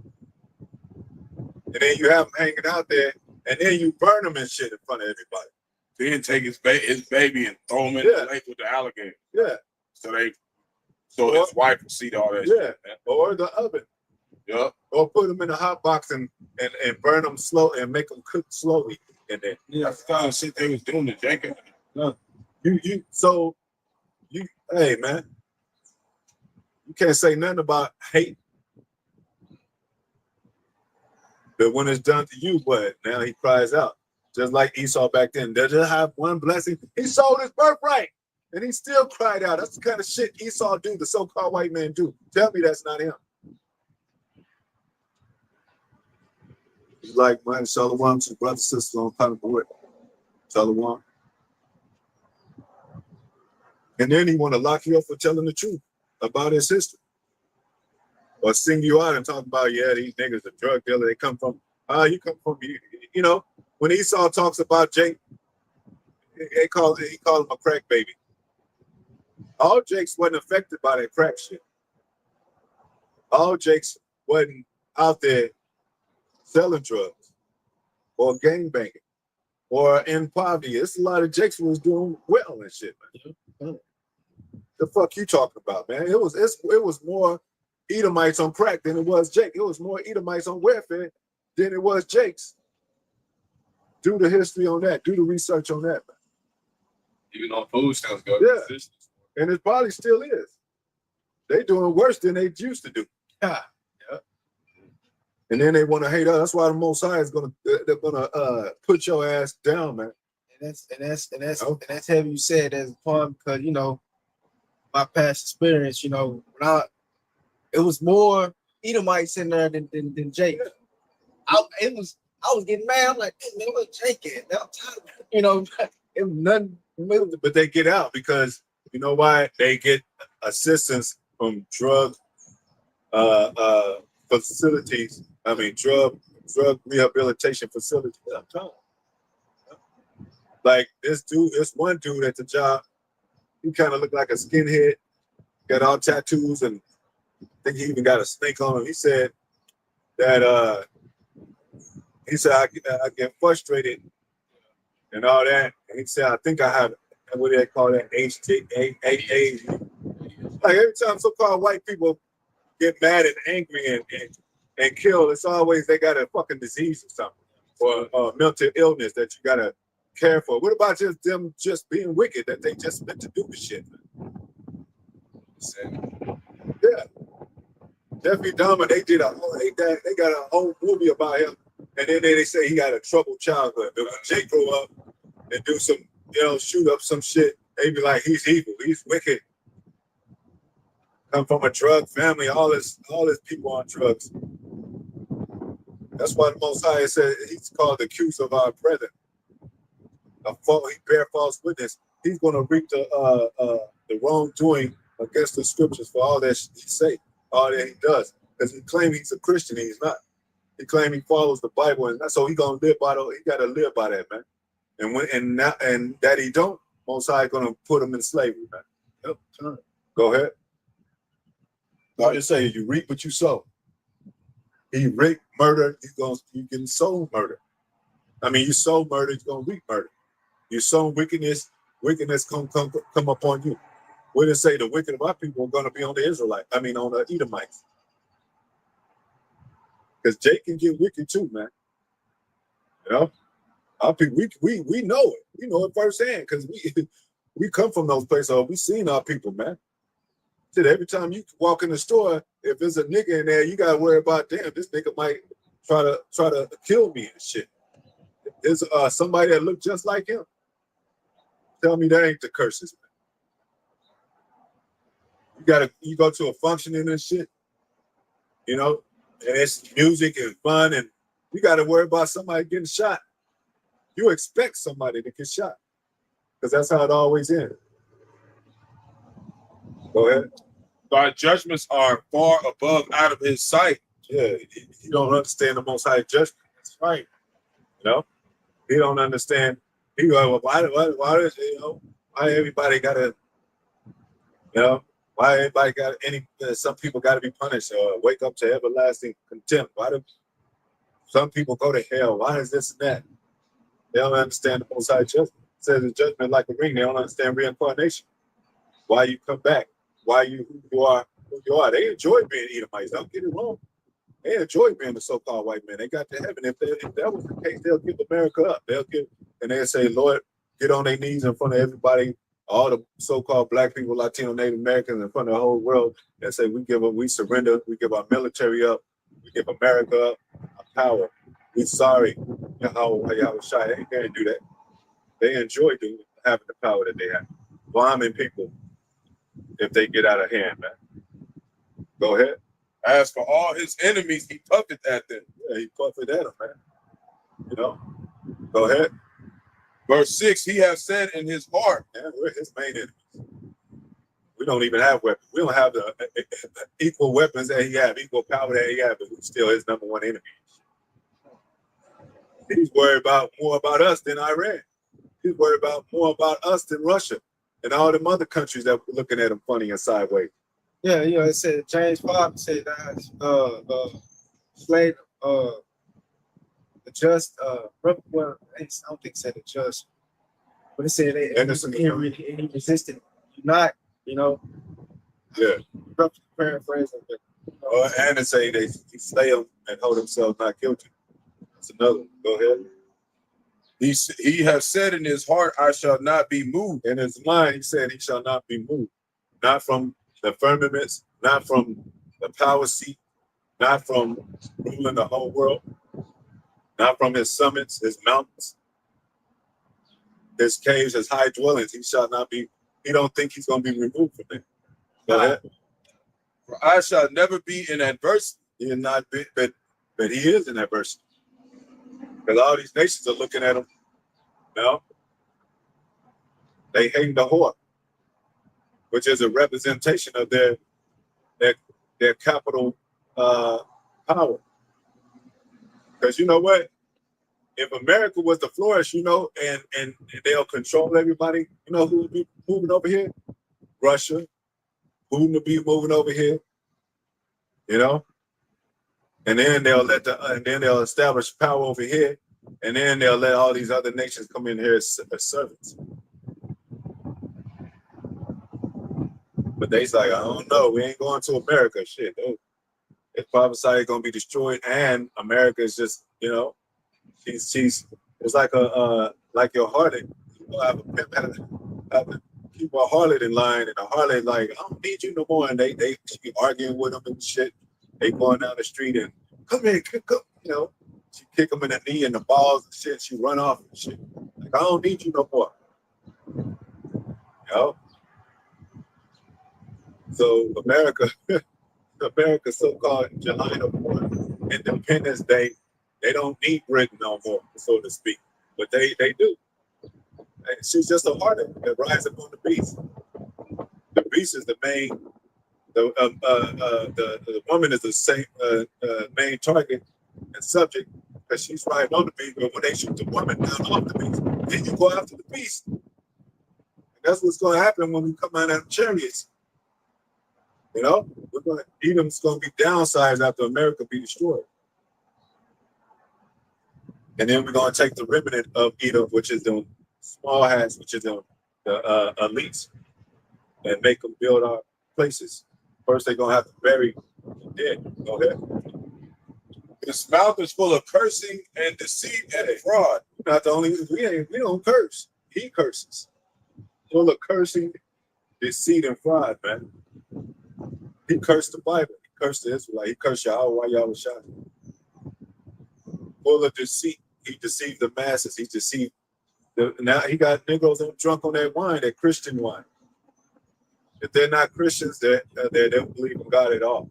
And then you have him hanging out there, and then you burn him and shit in front of everybody. Then take his baby and throw him in the lake with the alligator. Yeah. So his wife will see all that shit. Man. Or the oven. Yep. Or put them in a hot box and burn them slow and make them cook slowly. And then that's the kind of shit they was doing to Jacob. Hey man, you can't say nothing about hate. But when it's done to you, what? Now he cries out. Just like Esau back then. They just have one blessing. He sold his birthright. And he still cried out. That's the kind of shit Esau do, the so-called white man do. Tell me that's not him. He's like, man, Shalom to brother, sister on kind of board. Shalom. And then he want to lock you up for telling the truth about his history. Or sing you out and talk about, yeah, these niggas are drug dealer. They come from, you come from, you know, when Esau talks about Jake, he called him a crack baby. All Jakes wasn't affected by that crack shit. All Jakes wasn't out there selling drugs or gang banging or in poverty. It's a lot of Jakes who was doing well and shit, man. The fuck you talking about, man? It was more Edomites on crack than it was Jake. It was more Edomites on welfare than it was Jake's. Do the history on that. Do the research on that, man. Even on food stamps go. Yeah. And it probably still is. They doing worse than they used to do. Yeah. And then they want to hate us. That's why the Most High is they're gonna put your ass down, man. And that's heavy you said as a poem, because you know, my past experience, you know, it was more Edomites in there than Jake. I was getting mad. I'm like, hey, man, what Jake at? I'm tired of it. You know, it was nothing. But they get out because you know why? They get assistance from drug facilities. I mean, drug rehabilitation facilities. Like this one dude at the job, he kind of looked like a skinhead, got all tattoos, and I think he even got a snake on him. He said that I get frustrated and all that. And he said, I think I have, what do they call that? HTA. Like every time so-called white people get mad and angry and kill, it's always they got a fucking disease or something, or mental illness that you gotta care for. What about just them just being wicked, that they just meant to do the shit? Yeah. Jeffrey Dahmer, they got a whole movie about him, and then they say he got a troubled childhood. But when Jake grow up and do some, you know, shoot up some shit, they be like, he's evil, he's wicked. Come from a drug family, all this people on drugs. That's why the Most High said he's called the accuser of our brethren. He bear false witness. He's going to reap the wrongdoing against the scriptures for all that he say, all that he does. Because he claims he's a Christian, and he's not. He claims he follows the Bible, and that's so he gonna live by he got to live by that, man. And that he don't, Most High gonna put him in slavery, man. Yep. Go ahead. I just say you reap what you sow. He raped murder, you can sow murder. I mean, you sow murder, you're gonna reap murder. You sow wickedness come upon you. What did it say? The wicked of our people are gonna be on the Israelites. I mean, on the Edomites. Because Jake can get wicked too, man. You know, our people, we know it. We know it firsthand because we come from those places. Or we seen our people, man. Every time you walk in the store, if there's a nigga in there, you gotta worry about, damn, this nigga might try to kill me and shit. There's somebody that look just like him. Tell me that ain't the curses, man. You go to a function and this shit, you know, and it's music and fun, and you gotta worry about somebody getting shot. You expect somebody to get shot because that's how it always ends. Go ahead. Our judgments are far above out of his sight. Yeah, you don't understand the Most High judgment. That's right. You know, he don't understand. He go, well, why does, you know, why everybody gotta, you know, why everybody got some people gotta be punished or wake up to everlasting contempt? Why do some people go to hell? Why is this and that? They don't understand the Most High judgment. It says the judgment like a ring. They don't understand reincarnation. Why you come back? Why who you are. They enjoy being Edomites. Don't get it wrong. They enjoy being the so-called white man. They got to heaven. If that was the case, they'll give America up. And they'll say, Lord, get on their knees in front of everybody, all the so-called black people, Latino, Native Americans, in front of the whole world, and say, we surrender, we give our military up, we give America up, our power. We're sorry. Yahawashi, they can't do that. They enjoy having the power that they have. bombing people if they get out of hand, man. Go ahead. As for all his enemies, he puffeth at them. Yeah, he puffed at them, man. You know. Go ahead. Verse 6, he has said in his heart. Man, we're his main enemies. We don't even have weapons. We don't have the equal weapons that he have, equal power that he have, but we're still his number one enemy. He's worried about more about us than Iran. He's worried about more about us than Russia and all them other countries that were looking at him funny and sideways. Yeah, you know, it said James 5 said that slave the just well, I don't think it said the just, but it said he resisted. You not, you know. Yeah. Paraphrase of it. And it say he slay him and hold himself not guilty. That's another one. Go ahead. He has said in his heart, I shall not be moved. In his mind, he said he shall not be moved. Not from the firmaments, not from the power seat, not from ruling the whole world, not from his summits, his mountains, his caves, his high dwellings. He shall not be, he don't think he's going to be removed from there. Go ahead. For I shall never be in adversity. He is not, but he is in adversity. Because all these nations are looking at him. You know? They hate the whore, which is a representation of their capital power. Because you know what? If America was to flourish, you know, and they'll control everybody, you know who would be moving over here? Russia. Putin would be moving over here, you know? And then they'll establish power over here, and then they'll let all these other nations come in here as servants. But they's like, I don't know, we ain't going to America. Shit, it's prophesied gonna be destroyed, and America is just, you know, she's it's like like your harlot. You have to keep a harlot in line, and a harlot like, I don't need you no more. And they she arguing with them and shit. They going down the street and come here, come, you know. She kick them in the knee and the balls and shit. She run off and shit. Like, I don't need you no more. You know? So America's so-called July 4th, Independence Day, they don't need Britain no more, so to speak. But they do. And she's just a harlot that rides up on the beast. The beast is the main. The woman is the same main target and subject because she's riding on the beast. But when they shoot the woman down off the beast, then you go after the beast. And that's what's going to happen when we come out of the chariots. You know, Edom's going to be downsized after America be destroyed. And then we're going to take the remnant of Edom, which is the small hats, which is the elites, and make them build our places. First, they're going to have to bury the dead. Go ahead. His mouth is full of cursing and deceit and fraud. We're not the only, we don't curse. He curses. Full of cursing, deceit, and fraud, man. He cursed the Bible. He cursed the Israelite. He cursed Yahawah, Yahawashi. Full of deceit. He deceived the masses. He deceived. Now he got Negroes drunk on that wine, that Christian wine. If they're not Christians, they don't believe in God at all.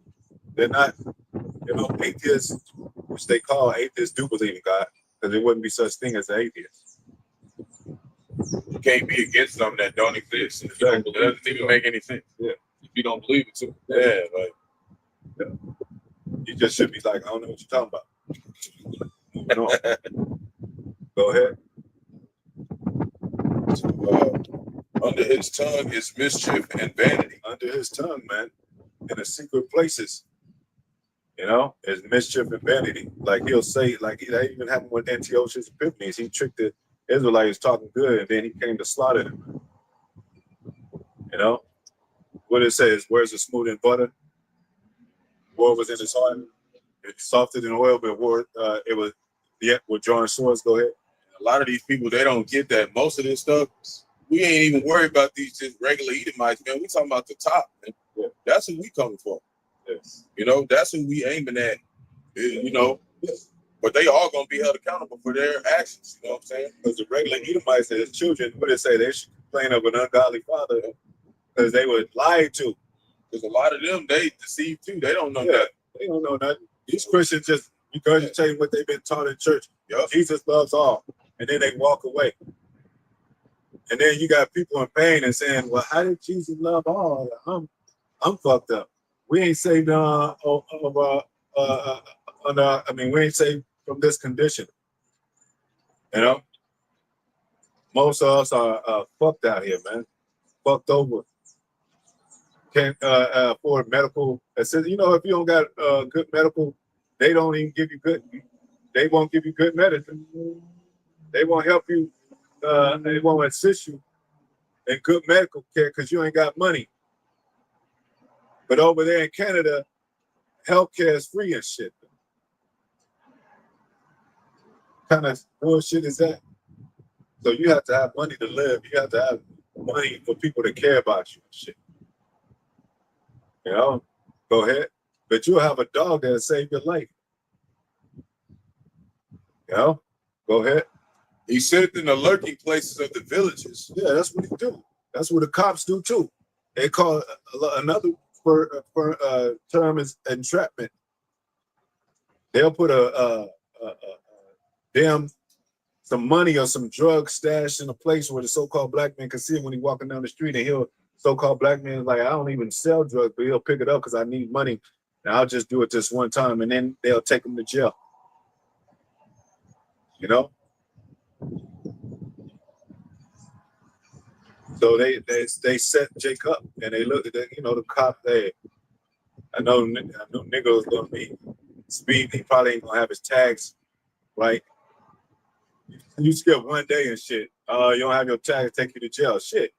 They're not, you know, atheists, which they call atheists, do believe in God, because there wouldn't be such thing as an atheist. You can't be against something that don't exist. Exactly. It doesn't even make any sense. Yeah. If you don't believe it too. Yeah, like you just should be like, I don't know what you're talking about. Moving on. Go ahead. Under his tongue is mischief and vanity. Under his tongue, man, in the secret places, you know, is mischief and vanity. Like he'll say, like that even happened with Antiochus Epiphanes. He tricked the Israelites talking good, and then he came to slaughter them. You know, what it says, where's the smooth and butter? War was in his heart. It's softer than oil, but war, it was, yeah, with drawing swords. Go ahead. A lot of these people, they don't get that. Most of this stuff, we ain't even worried about these just regular Edomites, man. We talking about the top, man. Yeah. That's who we coming for. Yes. You know, that's who we aiming at. You know, but they all gonna be held accountable for their actions. You know what I'm saying? Because the regular Edomites and his children, what they say, they should complain of an ungodly father because they were lied to. Because a lot of them, they deceive too. They don't know that. They don't know nothing. These Christians just, because you tell you what they've been taught in church, Jesus loves all. And then they walk away. And then you got people in pain and saying, well, how did Jesus love all? I'm fucked up. We ain't saved we ain't saved from this condition. You know? Most of us are fucked out here, man. Fucked over. Can't afford medical assistance. You know, if you don't got good medical, they don't even give you good. They won't give you good medicine. They won't help you. They won't assist you in good medical care because you ain't got money. But over there in Canada, healthcare is free and shit. What kind of bullshit is that? So you have to have money to live. You have to have money for people to care about you and shit. You know, go ahead. But you'll have a dog that'll save your life. You know, go ahead. He said in the lurking places of the villages. Yeah, that's what he do. That's what the cops do too. They call another term is entrapment. They'll put some money or some drugs stashed in a place where the so-called black man can see it when he's walking down the street, and he'll so-called black man is like, I don't even sell drugs, but he'll pick it up because I need money, and I'll just do it this one time, and then they'll take him to jail. You know? So they set Jake up, and they look at the, you know, the cop there. I know nigga was gonna be speed. He probably ain't gonna have his tags right. You skip one day and shit. You don't have your tags, take you to jail. Shit.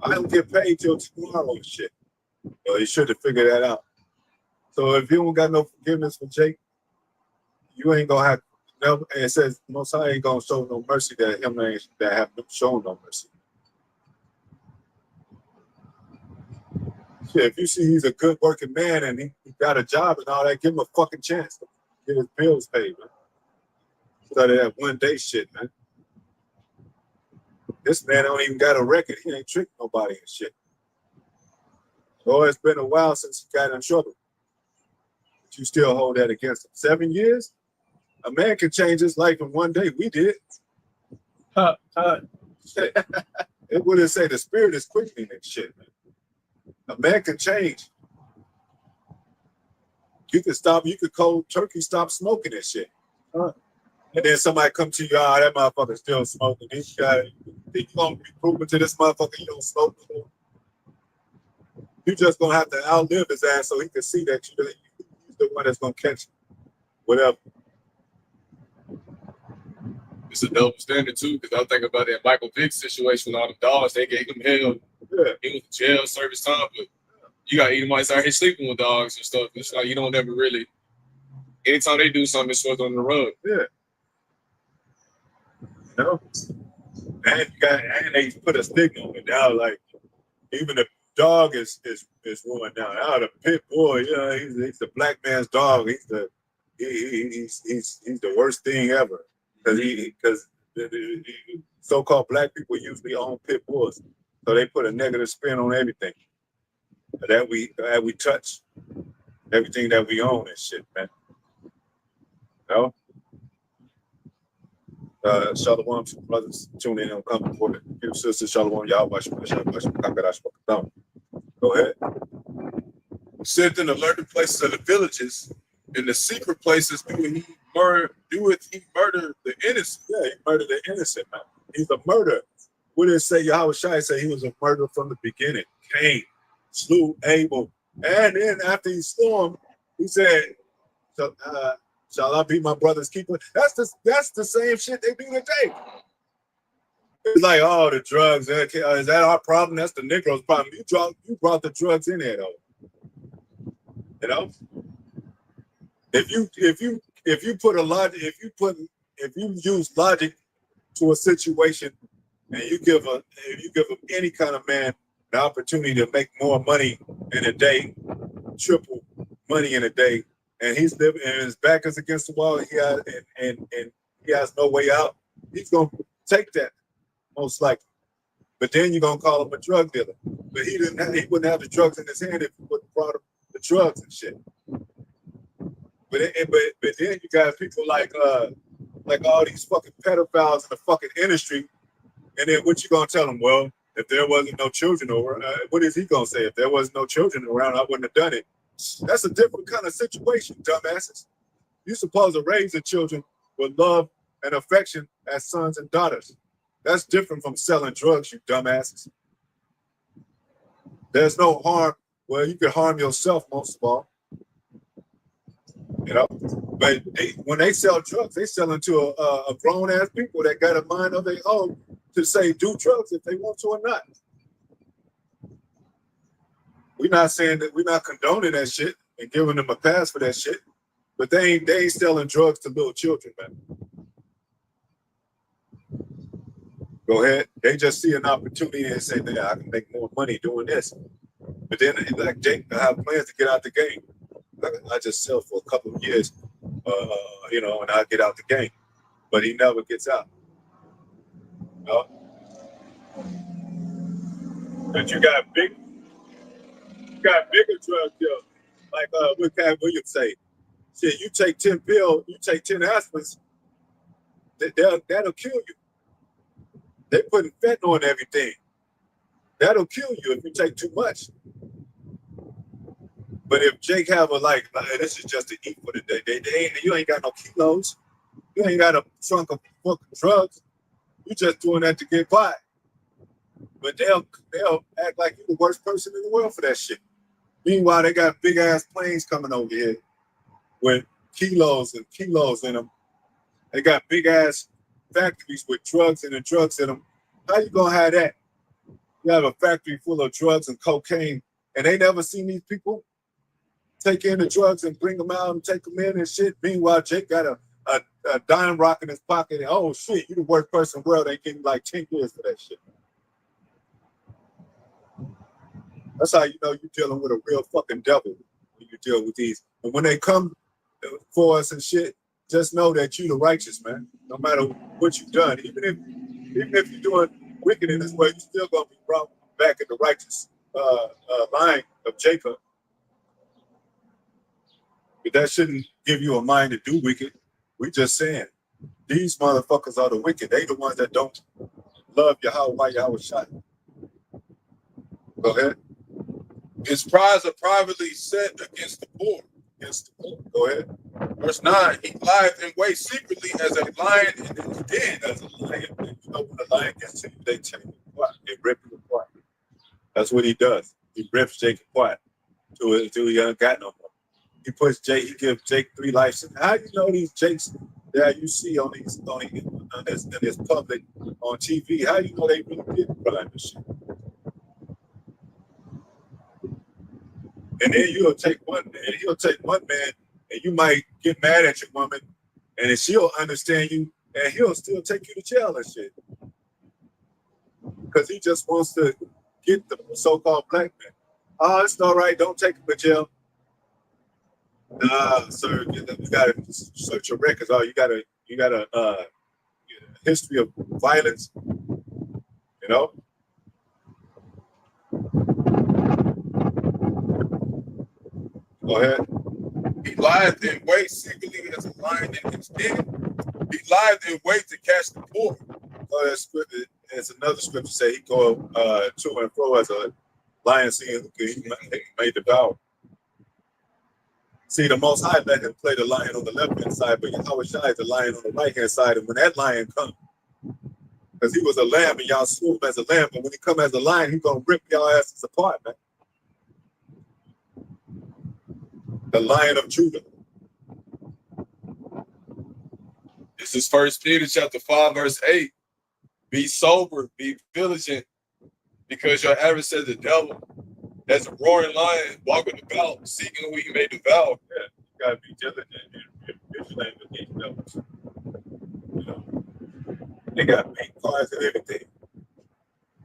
I don't get paid till tomorrow and shit. So you should have figured that out. So if you don't got no forgiveness for Jake, you ain't gonna have no. It says Most High ain't gonna show no mercy that him that have shown no mercy. Shit, if you see he's a good working man and he got a job and all that, give him a fucking chance to get his bills paid, man. Instead of that one day shit, man. This man don't even got a record. He ain't tricked nobody and shit. Oh, it's been a while since he got in trouble. But you still hold that against him. 7 years? A man can change his life in one day. We did. It wouldn't say the spirit is quickening and shit, man. A man can change. You could cold turkey stop smoking and shit. And then somebody come to you, that motherfucker's still smoking. This guy, think you gonna be proving to this motherfucker you don't smoke anymore? You just gonna have to outlive his ass so he can see that you're the one that's gonna catch him. Whatever. It's a double standard too, because I'm thinking about that Michael Vick situation with all the dogs. They gave him hell. Yeah. He was in jail, service time, but you got Edomites out here sleeping with dogs and stuff. It's like you don't ever really. Anytime they do something, it's swept under the rug. Yeah. You know? And they put a stigma on it now. Like even the dog is ruined now. Now the pit bull, you know, he's the black man's dog. He's the worst thing ever. Because so-called black people usually own pit bulls, so they put a negative spin on everything that we touch, everything that we own and shit, man. You know? Shalom to brothers tuning in on coming for the sisters. Shalom, Yahawashi, Bahasham, Qadash, Atham. Go ahead. Sent in the lurking places of the villages, in the secret places doeth he murder the innocent. Yeah, he murdered the innocent, man. He's a murderer. What did it say? Yahawashi said he was a murderer from the beginning. Cain slew Abel. And then after he slew him, he said, shall I be my brother's keeper? That's the same shit they do today. It's like, oh, the drugs. Is that our problem? That's the Negro's problem. You brought the drugs in there, though. You know? If you put a logic, if you use logic to a situation, and you give any kind of man the opportunity to make more money in a day, triple money in a day, and he's living and his back is against the wall, and he has no way out, he's gonna take that most likely. But then you're gonna call him a drug dealer. But he wouldn't have the drugs in his hand if he wouldn't brought him the drugs and shit. But then you got people like all these fucking pedophiles in the fucking industry, and then what you gonna tell them? Well, if there wasn't no children around, what is he gonna say? If there wasn't no children around, I wouldn't have done it. That's a different kind of situation, dumbasses. You're supposed to raise the children with love and affection as sons and daughters. That's different from selling drugs, you dumbasses. There's no harm. Well, you can harm yourself most of all. You know, but when they sell drugs, they sell into a grown ass people that got a mind of their own to say do drugs if they want to or not. We're not saying that, we're not condoning that shit and giving them a pass for that shit, but they ain't selling drugs to little children, man. Go ahead. They just see an opportunity and say, "Man, I can make more money doing this." But then, like Jake, I have plans to get out the game. I just sell for a couple of years, you know, and I get out the game. But he never gets out. You know? But you got bigger drug dealers, like what Cat Williams say. Shit, you take 10 pills, you take 10 aspirins, that'll kill you. They putting fentanyl in everything. That'll kill you if you take too much. But if Jake have a like this is just to eat for the day, you ain't got no kilos. You ain't got a trunk of fucking drugs. You just doing that to get by. But they'll act like you're the worst person in the world for that shit. Meanwhile, they got big ass planes coming over here with kilos and kilos in them. They got big ass factories with drugs and drugs in them. How you gonna have that? You have a factory full of drugs and cocaine, and they never seen these people take in the drugs and bring them out and take them in and shit. Meanwhile, Jake got a dime rock in his pocket. And, oh shit, you the worst person in the world. They give you like 10 years for that shit. That's how you know you're dealing with a real fucking devil when you deal with these. And when they come for us and shit, just know that you the righteous, man. No matter what you've done, even if you're doing wicked in this way, you're still gonna be brought back in the righteous line of Jacob. But that shouldn't give you a mind to do wicked. We just saying these motherfuckers are the wicked. They the ones that don't love Yahawah, Yahawashi. Go ahead. His prize are privately set against the poor. Against the poor. Go ahead. Verse 9, he lieth in wait secretly as a lion in his den. As a lion. You know when a lion gets to you, they take you quiet. They rip you apart. That's what he does. He rips Jake apart until he ain't got no more. He puts Jake, he gives Jake 3 lives. How do you know these Jakes that you see on this public on TV? How do you know they really did crime and shit? And then he'll take one man, and you might get mad at your woman, and then she'll understand you, and he'll still take you to jail and shit. Because he just wants to get the so-called black man. Oh, it's all right, don't take him to jail. Nah, sir, you gotta search your records. Oh, you got a history of violence, you know? Go ahead. He lieth in wait secretly as a lion in his den. He lieth in wait to catch the poor. Oh, there's another scripture say he go to and fro as a lion seeing who he may devour. See, the Most High let him play the lion on the left-hand side, but Yahawashi is the lion on the right-hand side. And when that lion comes, because he was a lamb and y'all slew him as a lamb, but when he come as a lion, he's going to rip y'all asses apart, man. The Lion of Judah. This is 1 Peter chapter 5, verse 8. Be sober, be vigilant, because your adversary, the devil, as a roaring lion, walking about, seeking who he may devour. Yeah, you gotta be diligent and vigilant with these devils. You know, they got pink cars and everything.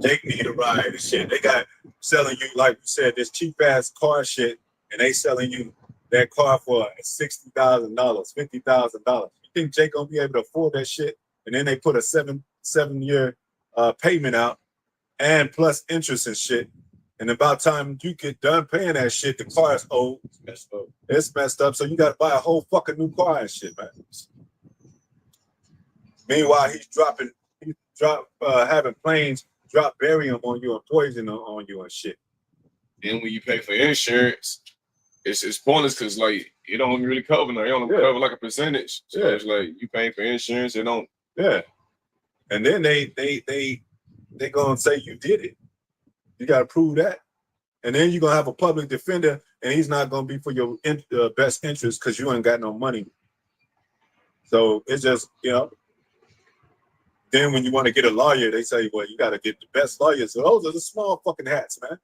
Jake need a ride and shit. They got selling you, like we said, this cheap ass car shit, and they selling you that car for $60,000, $50,000. You think Jake gonna be able to afford that shit? And then they put a seven year payment out. and plus interest and shit. And about time you get done paying that shit, the car is old. It's messed up. It's messed up. So you got to buy a whole fucking new car and shit, man. Meanwhile, he's having planes drop barium on you and poison on you and shit. Then when you pay for insurance, it's pointless because like it don't really cover now. It only cover like a percentage. So it's like you paying for insurance, it don't. Yeah. And then they gonna say you did it. You gotta prove that. And then you're gonna have a public defender, and he's not gonna be for your best interest because you ain't got no money. So it's just, you know. Then when you want to get a lawyer, they say, well, you gotta get the best lawyers. So those are the small fucking hats, man.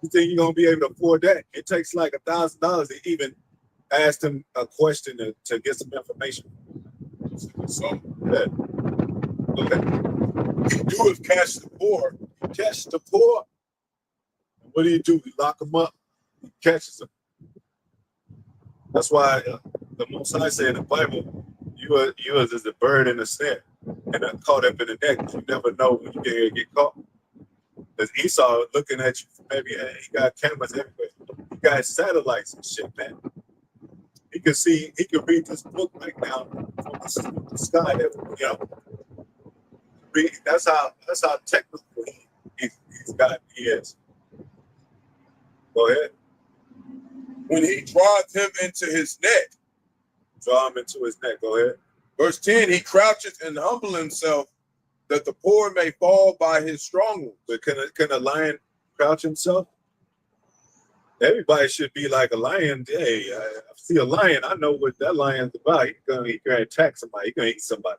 You think you're gonna be able to afford that? It takes like $1,000 to even ask them a question to get some information. So Yeah. Okay. you have catch the poor. Catch the poor. What do? We lock them up. He catches them. That's why the Most High say in the Bible, you as the bird in the snare, and caught up in the net. You never know when you get caught. Because Esau looking at you, maybe he got cameras everywhere. He got satellites and shit, man. He can see, he can read this book right now from the sky. You know, that's how technical he is. Go ahead. When he draweth him into his net. Draw him into his neck. Go ahead. Verse 10, he croucheth and humble himself that the poor may fall by his stronghold. But can a lion crouch himself? Everybody should be like a lion. Hey, I see a lion. I know what that lion's about. He's gonna attack somebody. He's gonna eat somebody.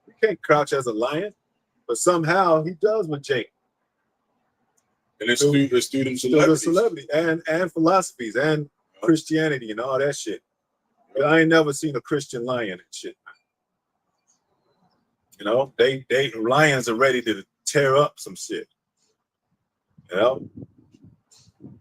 You can't crouch as a lion, but somehow he does with Jake. And it's student celebrity and philosophies and Christianity and all that shit. But I ain't never seen a Christian lion and shit. You know, they lions are ready to tear up some shit. You know,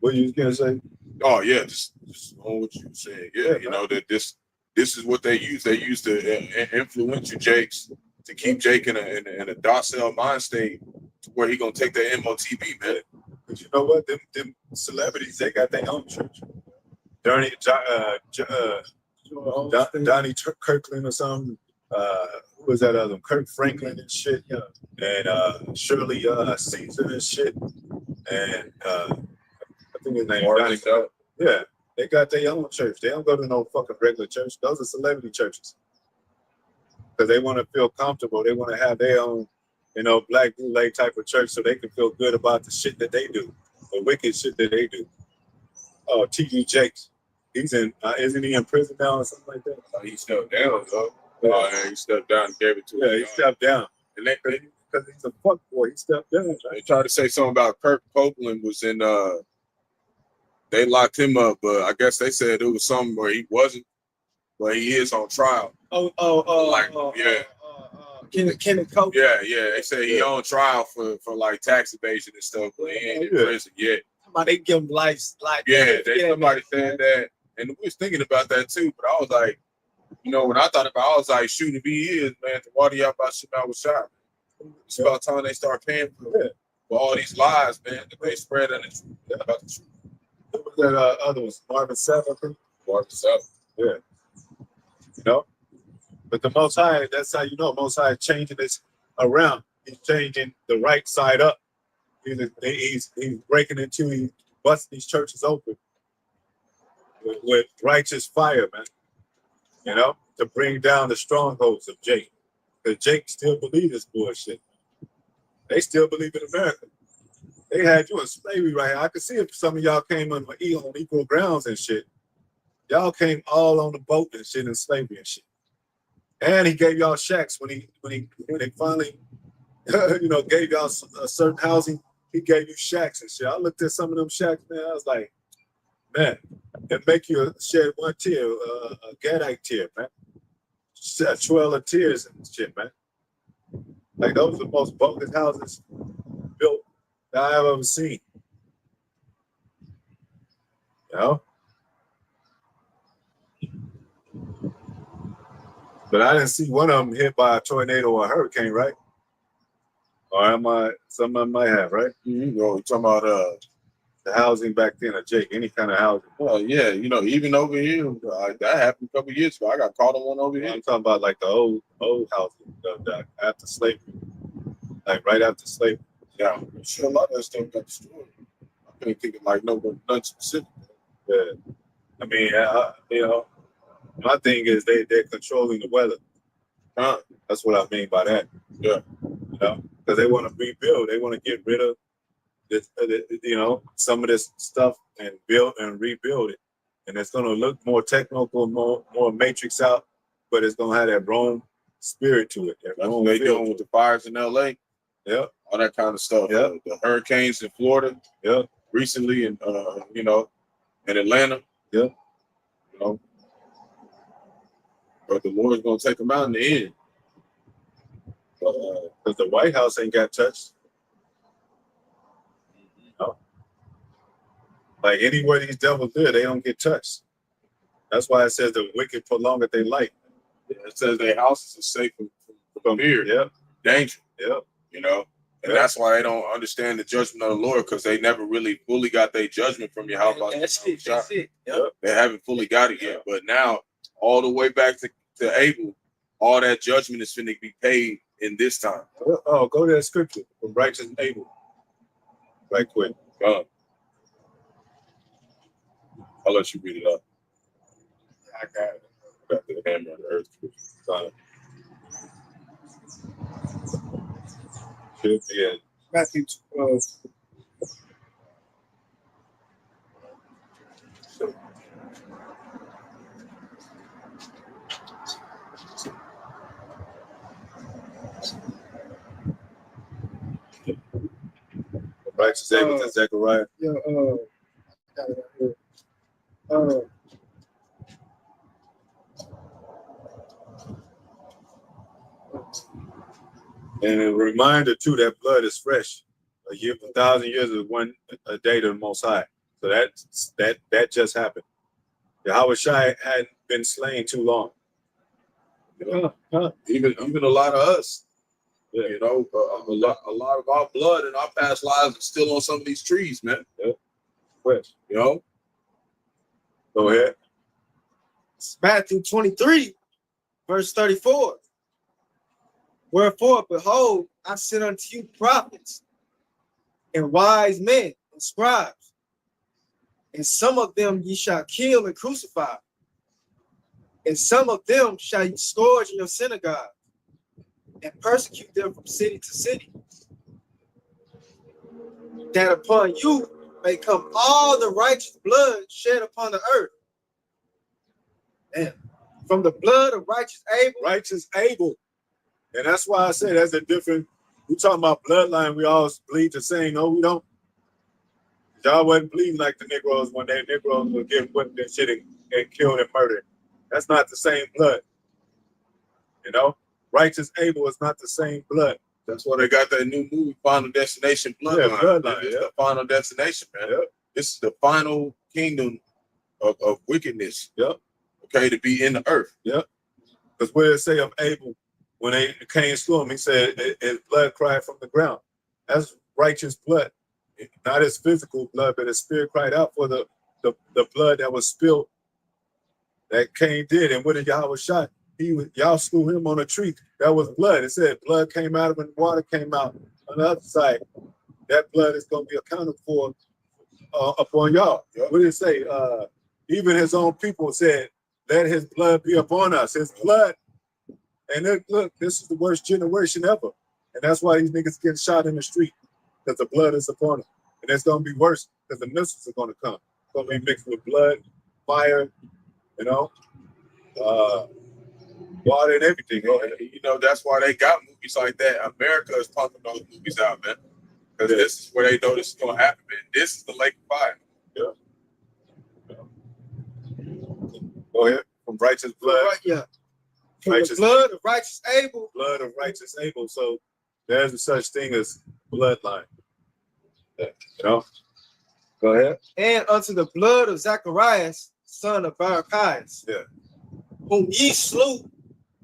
what you gonna say? Oh yeah, just on what you were saying. Yeah, you know that this is what they use. They use to influential Jakes to keep Jake in a docile mind state to where he gonna take that MOTB, man. But you know what? Them celebrities, they got their own church. Donnie Kirkland or something. Who was that other? Kirk Franklin and shit. Yeah. And Shirley Caesar and shit. And I think his name is Donnie. Yeah. They got their own church. They don't go to no fucking regular church. Those are celebrity churches. Because they want to feel comfortable. They want to have their own, you know, black bootleg type of church so they can feel good about the shit that they do. The wicked shit that they do. Oh, T.D. Jakes. He's isn't he in prison now or something like that? He stepped down, though. Yeah, he stepped down and gave it to him. Yeah, he stepped down. And because he's a fuck boy, he stepped down. Right? They tried to say something about Kirk Copeland was in, they locked him up, but I guess they said it was something where he wasn't, but he is on trial. Kenneth Copeland. Yeah. They say he on trial for like tax evasion and stuff, but he ain't in prison yet. Somebody give him life. Somebody said that. And we was thinking about that too, but I was like, you know, when I thought about it, I was like, shooting if he is, man, the water y'all about shit out was shot. It's about time they start paying for all these lies, man, that they spread on about the truth. What was that other one? Marvin Sapp, I think? Marvin Sapp. Yeah. You know? But the Most High, that's how you know Most High is changing this around. He's changing the right side up. He's breaking into, he's busting these churches open with righteous fire, man. You know, to bring down the strongholds of Jake. Because Jake still believes this bullshit. They still believe in America. They had you in slavery right here. I could see if some of y'all came on equal grounds and shit. Y'all came all on the boat and shit in slavery and shit. And he gave y'all shacks when they finally, you know, gave y'all a certain housing. He gave you shacks and shit. I looked at some of them shacks, man. I was like, man, it make you shed one tear, a Gadite tear, man. A trail of tears and shit, man. Like those are the most bogus houses built that I've ever seen. You know? But I didn't see one of them hit by a tornado or a hurricane, right? Or am I? Some I might have, right? Mm-hmm. Oh, you talking about The housing back then, or Jake, any kind of housing. well, yeah, you know, even over here, that happened a couple of years ago. I got caught on one over here. I'm talking about like the old housing, the after slavery, like right after slavery. Yeah, I'm sure a lot of that stuff got destroyed. I can't think of like nothing specific. Yeah. I mean, you know, my thing is they're controlling the weather. Huh? That's what I mean by that. Yeah. You know, because they want to rebuild. They want to get rid of this, you know, some of this stuff and build and rebuild it. And it's going to look more technical, more matrix out, but it's going to have that Rome spirit to it. That's what they doing with the fires in LA. Yeah. All that kind of stuff. Yeah. The hurricanes in Florida. Yeah. Recently, and you know, in Atlanta. Yeah. You know, but the Lord's gonna take them out in the end. Because the White House ain't got touched. You know? Like anywhere these devils live, they don't get touched. That's why it says the wicked prolongeth their life. It says their houses are safe from fear, Yeah. danger. Yeah. You know, and Yeah. that's why they don't understand the judgment of the Lord, because they never really fully got their judgment from Yahawah. That's it. That's it. Yep. Yeah. They haven't fully got it yet, but now all the way back to Abel, all that judgment is finna be paid in this time. Oh, go to that scripture from righteous Abel. Right quick. I'll let you read it up. I got it. Got the hammer on the earth. Should be in Matthew 12. righteous Abel to Zechariah. Yeah, got it right here. And a reminder too that blood is fresh. A year, 1,000 years is a day to the Most High. So that just happened. Yahawashi hadn't been slain too long. You know, even a lot of us, you know, a lot of our blood in our past lives is still on some of these trees, man. Yeah. Fresh. You know, Go ahead. It's Matthew 23, verse 34. Wherefore, behold, I send unto you prophets and wise men and scribes, and some of them ye shall kill and crucify, and some of them shall ye scourge in your synagogue, and persecute them from city to city, that upon you may come all the righteous blood shed upon the earth. And from the blood of righteous Abel. Righteous Abel. And that's why I say that's a different. We talking about bloodline, we all bleed the same. No, we don't. Y'all wasn't bleeding like the Negroes when they Negroes would get whipped and shit and killed and murdered. That's not the same blood. You know? Righteous Abel is not the same blood. that's why they got that new movie, Final Destination Bloodline. Yeah, Bloodline, It's yeah. the final destination, man. Yeah. This is the final kingdom of wickedness. Yep. Okay, to be in the earth. Because what did it say of Abel when they came to him? He said his blood cried from the ground. That's righteous blood. Not his physical blood, but his spirit cried out for the blood that was spilled that Cain did. And what did Yahweh shot? Y'all slew him on a tree. That was blood. It said blood came out of him and water came out on the other side. That blood is going to be accounted for upon y'all. Yep. What did it say? Even his own people said, let his blood be upon us. His blood. And then, look, this is the worst generation ever. And that's why these niggas getting shot in the street, because the blood is upon them. And it's going to be worse because the missiles are going to come. It's going to be mixed with blood, fire, you know, water and everything. You know, that's why they got movies like that. America is pumping those movies out, man. Because this is where they know this is going to happen, man. This is the lake of fire. Go ahead. From righteous blood. Right, yeah. From Righteous the blood of righteous Abel. Blood of righteous Abel. So there's a such thing as bloodline. You know? Go ahead. And unto the blood of Zacharias, son of Barak, Yeah. whom ye slew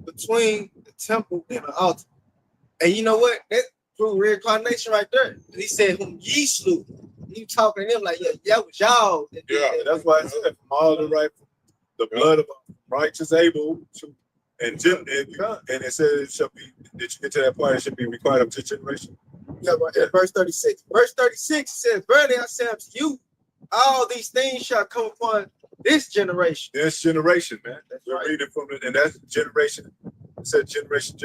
between the temple and the altar. And you know what? That prove reincarnation right there. He said, "Whom ye slew." You talking to them like, yeah, that was y'all. Yeah, That's why I said from all the right, the blood of righteous Abel and it says it shall be. Did you get to that part? It should be required up to generation. Yeah, right there, verse 36. Verse 36 says, "Verily I say unto you, all these things shall come upon this generation." This generation, man. That's We're right. reading from it, and that's generation. It said generation.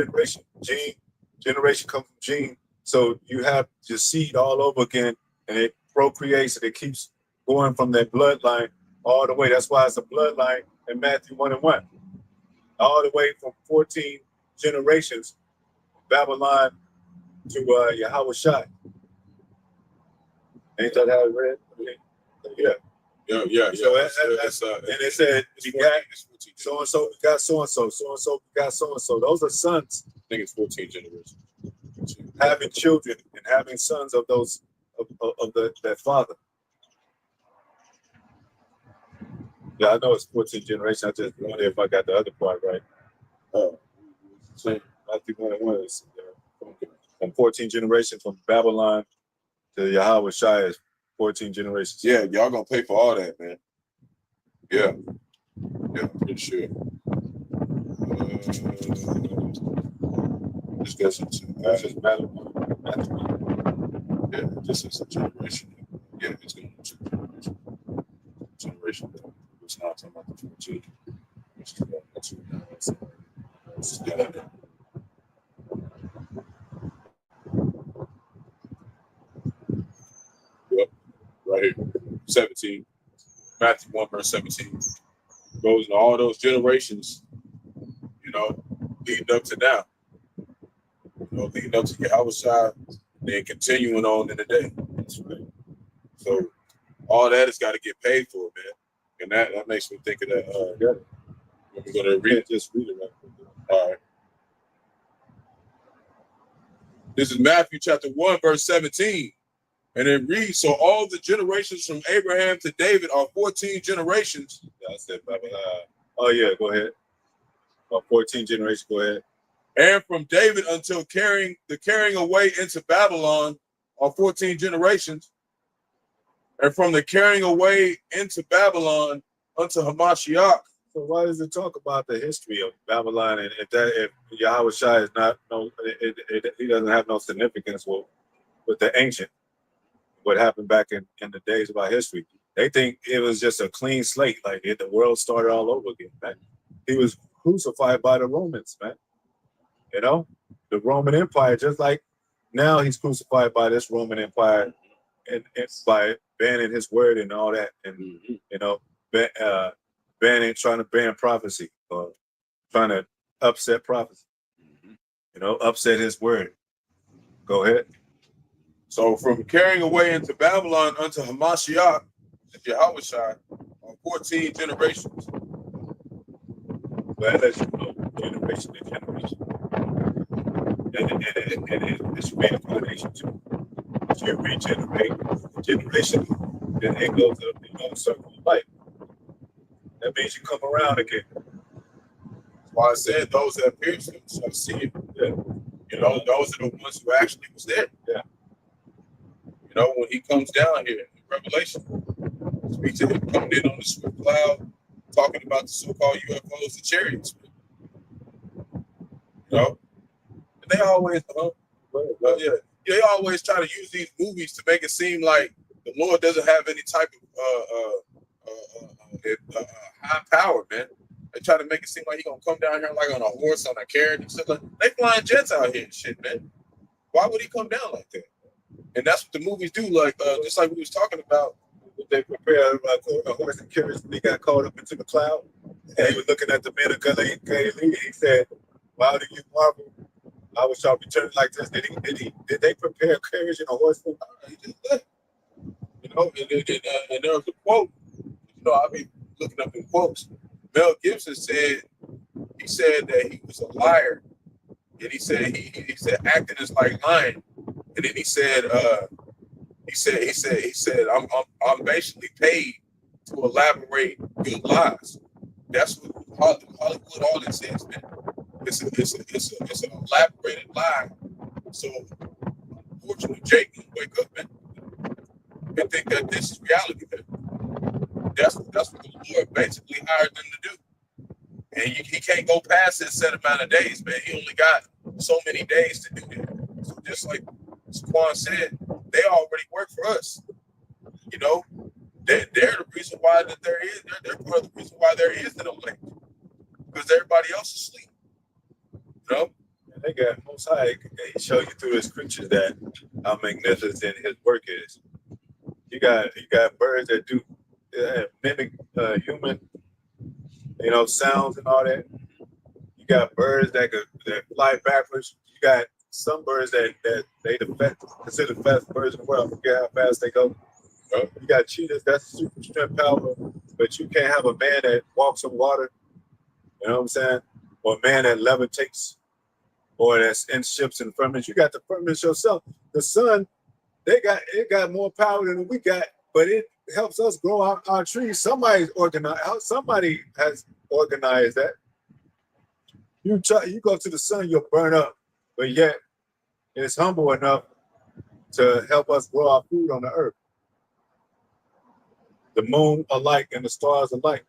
Gene, generation comes from gene. So you have your seed all over again, and it procreates and it keeps going from that bloodline all the way. That's why it's a bloodline in Matthew 1 and 1. All the way from 14 generations, Babylon to Yahawashi. Ain't that how it read? Yeah. Yeah. So That's and it said it's we 14, got it's 14 so and so, we got so and so, so and so, we got so and so. Those are sons I think it's 14 generations. having children and having sons of those of that father. Yeah, I know it's 14 generations. I just wonder if I got the other part right. Matthew 1 and 1 is from 14 generations from Babylon to Yahawashi is 14 generations. Yeah, y'all gonna pay for all that, man. Yeah, pretty sure. Just got some. That's just Babylon. Yeah, this is a generation. Yeah, it's gonna be generation. It's not talking about the 14. Yep, right here. 17. Matthew 1, verse 17. Goes into all those generations, leading up to now. Leading up to Yahawashi, then continuing on in the day. That's right. So all that has got to get paid for, man. And that makes me think of that. We're going to read it. Just read it right quick. All right. This is Matthew chapter 1, verse 17. And it reads, so all the generations from Abraham to David are 14 generations. Yeah, I said oh yeah, go ahead. 14 generations, go ahead. And from David until carrying away into Babylon are 14 generations. And from the carrying away into Babylon unto Hamashiach. So why does it talk about the history of Babylon? And if Yahawashi is not he doesn't have no significance with the ancient, what happened back in the days of our history. They think it was just a clean slate, like the world started all over again, man. He was crucified by the Romans, man. The Roman Empire, just like now he's crucified by this Roman Empire and by banning his word and all that, and trying to ban prophecy, or trying to upset prophecy, upset his word. Go ahead. So from carrying away into Babylon unto Hamashiach, Yahawashi, are 14 generations. Well, that lets you know generation to generation. And it's reincarnation too. If you regenerate generation, then it goes up in circle of life. That means you come around again. That's why I said those that pierced him shall see it. Yeah. Those are the ones who actually was there. Yeah. When he comes down here in Revelation, speak to him coming in on the swift cloud, talking about the so-called UFOs, the chariots. And they always, they always try to use these movies to make it seem like the Lord doesn't have any type of high power, man. They try to make it seem like he's gonna come down here like on a horse, on a carriage and stuff. They flying jets out here and shit, man. Why would he come down like that? And that's what the movies do, like just like we was talking about. They prepared a horse and carriage when he got caught up into the cloud. And he was looking at the men of Galilee. He said, "Why do you marvel? I was trying to return like this." Did they prepare carriage and a horse for him? He just left. And there was a quote. I be looking up in quotes. Mel Gibson said that he was a liar, and he said he said acting is like lying, and then he said I'm basically paid to elaborate good lies. That's what Hollywood all this is, man. It's an elaborated lie. So unfortunately, Jake didn't wake up, man, and think that this is reality, man. That's what the Lord basically hired them to do. And he can't go past this set amount of days, man. He only got so many days to do that. So just like Quan said, they already work for us. You know, they're the reason why that there is. They're part of the reason why there is no lake, because everybody else is asleep. You know, And they got Most High. He show you through his creatures that how magnificent his work is. You got birds that do mimic human, sounds and all that. You got birds that fly backwards. You got some birds that they consider the fastest birds in the world. I forget how fast they go. You got cheetahs, that's super strength power, but you can't have a man that walks on water. You know what I'm saying? Or a man that levitates, or that's in ships and firmaments. You got the firmaments yourself. The sun, it got more power than we got, but it helps us grow our trees. Somebody has organized that. You go to the sun, you'll burn up, but yet it's humble enough to help us grow our food on the earth. The moon alike and the stars alike,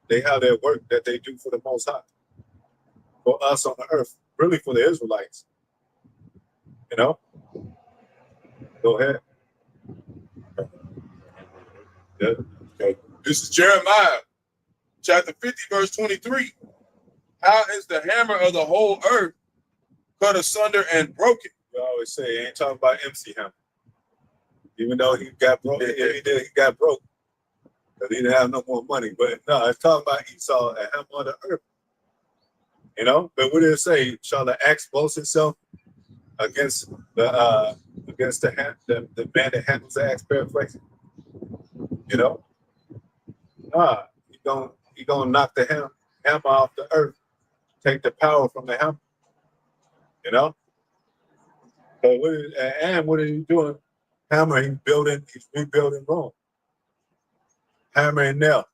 they have their work that they do for the Most High, for us on the earth, really for the Israelites. You know? Go ahead. Yeah. okay. This is Jeremiah, chapter 50, verse 23. How is the hammer of the whole earth cut asunder and broken? You always say, he ain't talking about MC Hammer. Even though he got broke, he got broke. Because he didn't have no more money. But no, it's talking about Esau, a hammer on the earth. You know? But what did it say? Shall the axe boast itself against the man that handles the axe, paraphrasing? You know? He gonna knock the hammer off the earth, take the power from the hammer. You know? So what are you doing? Hammer, he's rebuilding Rome. Hammer and nail.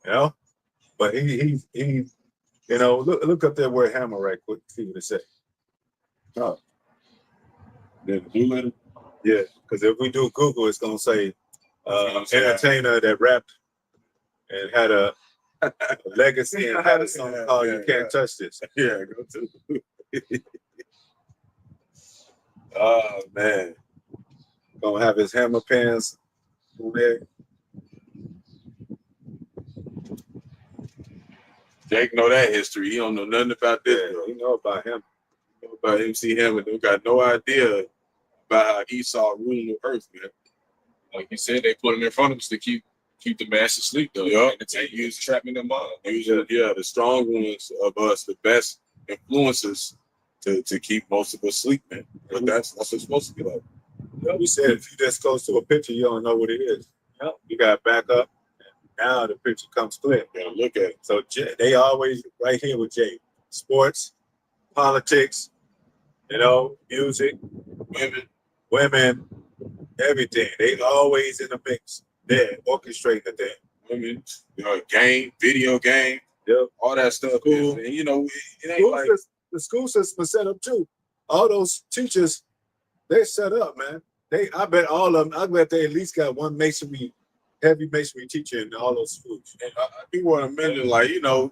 You know? But he's look up that word hammer right quick, see what it says. Oh. The blue letter? Yeah, because if we do Google, it's gonna say entertainer that rapped and had a legacy and had a song called You Can't Touch This. Yeah, go to. Oh man. Gonna have his hammer pants on there. Jake know that history. He don't know nothing about this. Yeah, you know about him. He know about MC Hammer. They got no idea about how Esau ruling the earth, man. Like you said, they put them in front of us to keep the mass asleep, though. Yup. And to use trapping them on. Usually, the strong ones of us, the best influences to keep most of us asleep, man. But that's what it's supposed to be like. You know, we said if you just close to a picture, you don't know what it is. You know, you got to back up. Now the picture comes clear. You gotta look at it. So they always right here with Jay. Sports, politics, music, women, everything. They always in the mix. They're orchestrating the thing. Women, game, video game, Yep. all that stuff. Cool. It ain't like The school system is set up too. All those teachers, they set up, man. I bet all of them. I bet they at least got one heavy masonry teacher in all those schools. And I do want to mention, you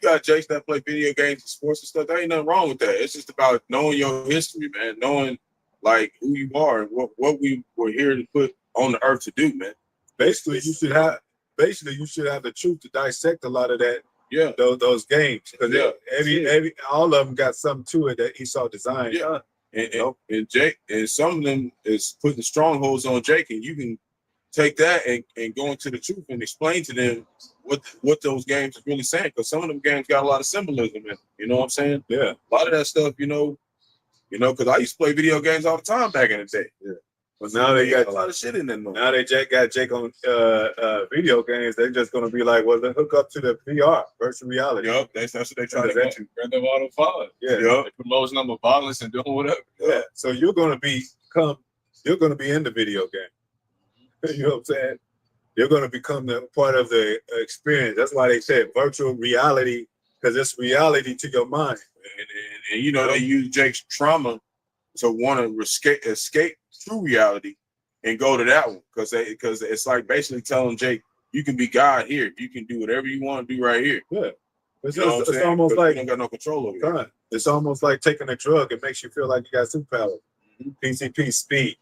got Jakes that play video games and sports and stuff. There ain't nothing wrong with that. It's just about knowing your history, man. Knowing who you are and what we were here to put on the earth to do, man. Basically, you should have the truth to dissect a lot of that. Yeah, those games, because yeah. all of them got something to it that Esau designed. Yeah, and Jake, and some of them is putting strongholds on Jake, and you can take that and go into the truth and explain to them what those games are really saying, because some of them games got a lot of symbolism in it. You know what I'm saying? Yeah, a lot of that stuff, because I used to play video games all the time back in the day. Yeah. But now they got a lot of shit in them. Now they got Jake on video games. They're just gonna be like, well, then hook up to the VR, virtual reality. Yup, that's what they try to do. Grand Theft Auto 5. Yeah. Yup. They promoting number of violence and doing whatever. Yeah. So you're gonna be in the video game. You know what I'm saying? You're gonna become the part of the experience. That's why they said virtual reality, because it's reality to your mind. And they use Jake's trauma to want to escape true reality and go to that one because it's like basically telling Jake, you can be God here. You can do whatever you want to do right here. Yeah. It's, You know what I'm it's saying? almost 'Cause like you don't got no control over it. right. It's almost like taking a drug. It makes you feel like you got superpower. PCP speed.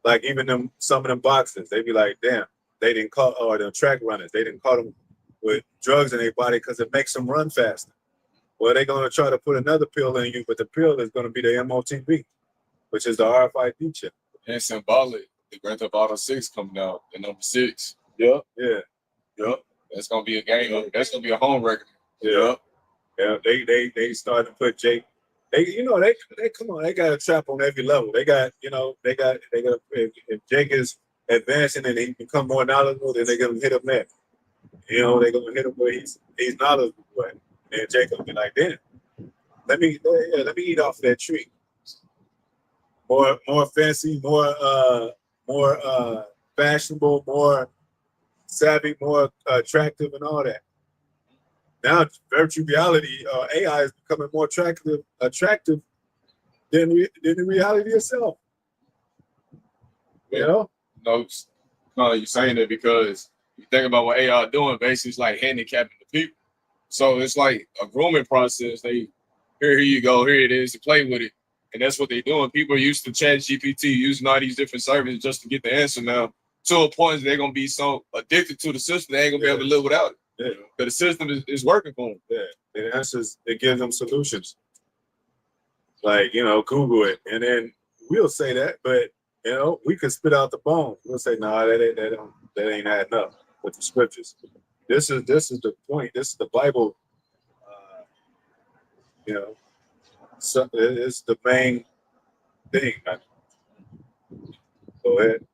Like even them some of them boxers, they be like, damn, they didn't call or the track runners, they didn't call them with drugs in their body because it makes them run faster. Well, they're gonna try to put another pill in you, but the pill is gonna be the MOTB, which is the RFID chip. And symbolic. The Grand Theft Auto 6 coming out, the number 6. Yep. Yeah. Yep. That's gonna be a game. That's gonna be a home record. Yeah. Yeah. They started to put Jake. They come on. They got a trap on every level. They got if Jake is advancing and he become more knowledgeable, then they're gonna hit him there. They're gonna hit him where he's knowledgeable at. And Jake will be like, damn, let me eat off that tree. More fancy, more fashionable, more savvy, more attractive, and all that. Now, virtual reality, AI is becoming more attractive than the reality itself. You know? No, you're saying that because you think about what AI doing, basically, it's like handicapping the people. So it's like a grooming process. Here you go, here it is, to play with it. And that's what they're doing. People are used to Chat GPT, using all these different services just to get the answer now. To a point they're gonna be so addicted to the system, they ain't gonna be able to live without it. Yeah. But the system is working for them. Yeah. The answers, it gives them solutions. Like, Google it. And then we'll say that, but we could spit out the bones. We'll say, nah, that ain't adding up with the scriptures. This is the point. This is the Bible. So it's the main thing. Go ahead.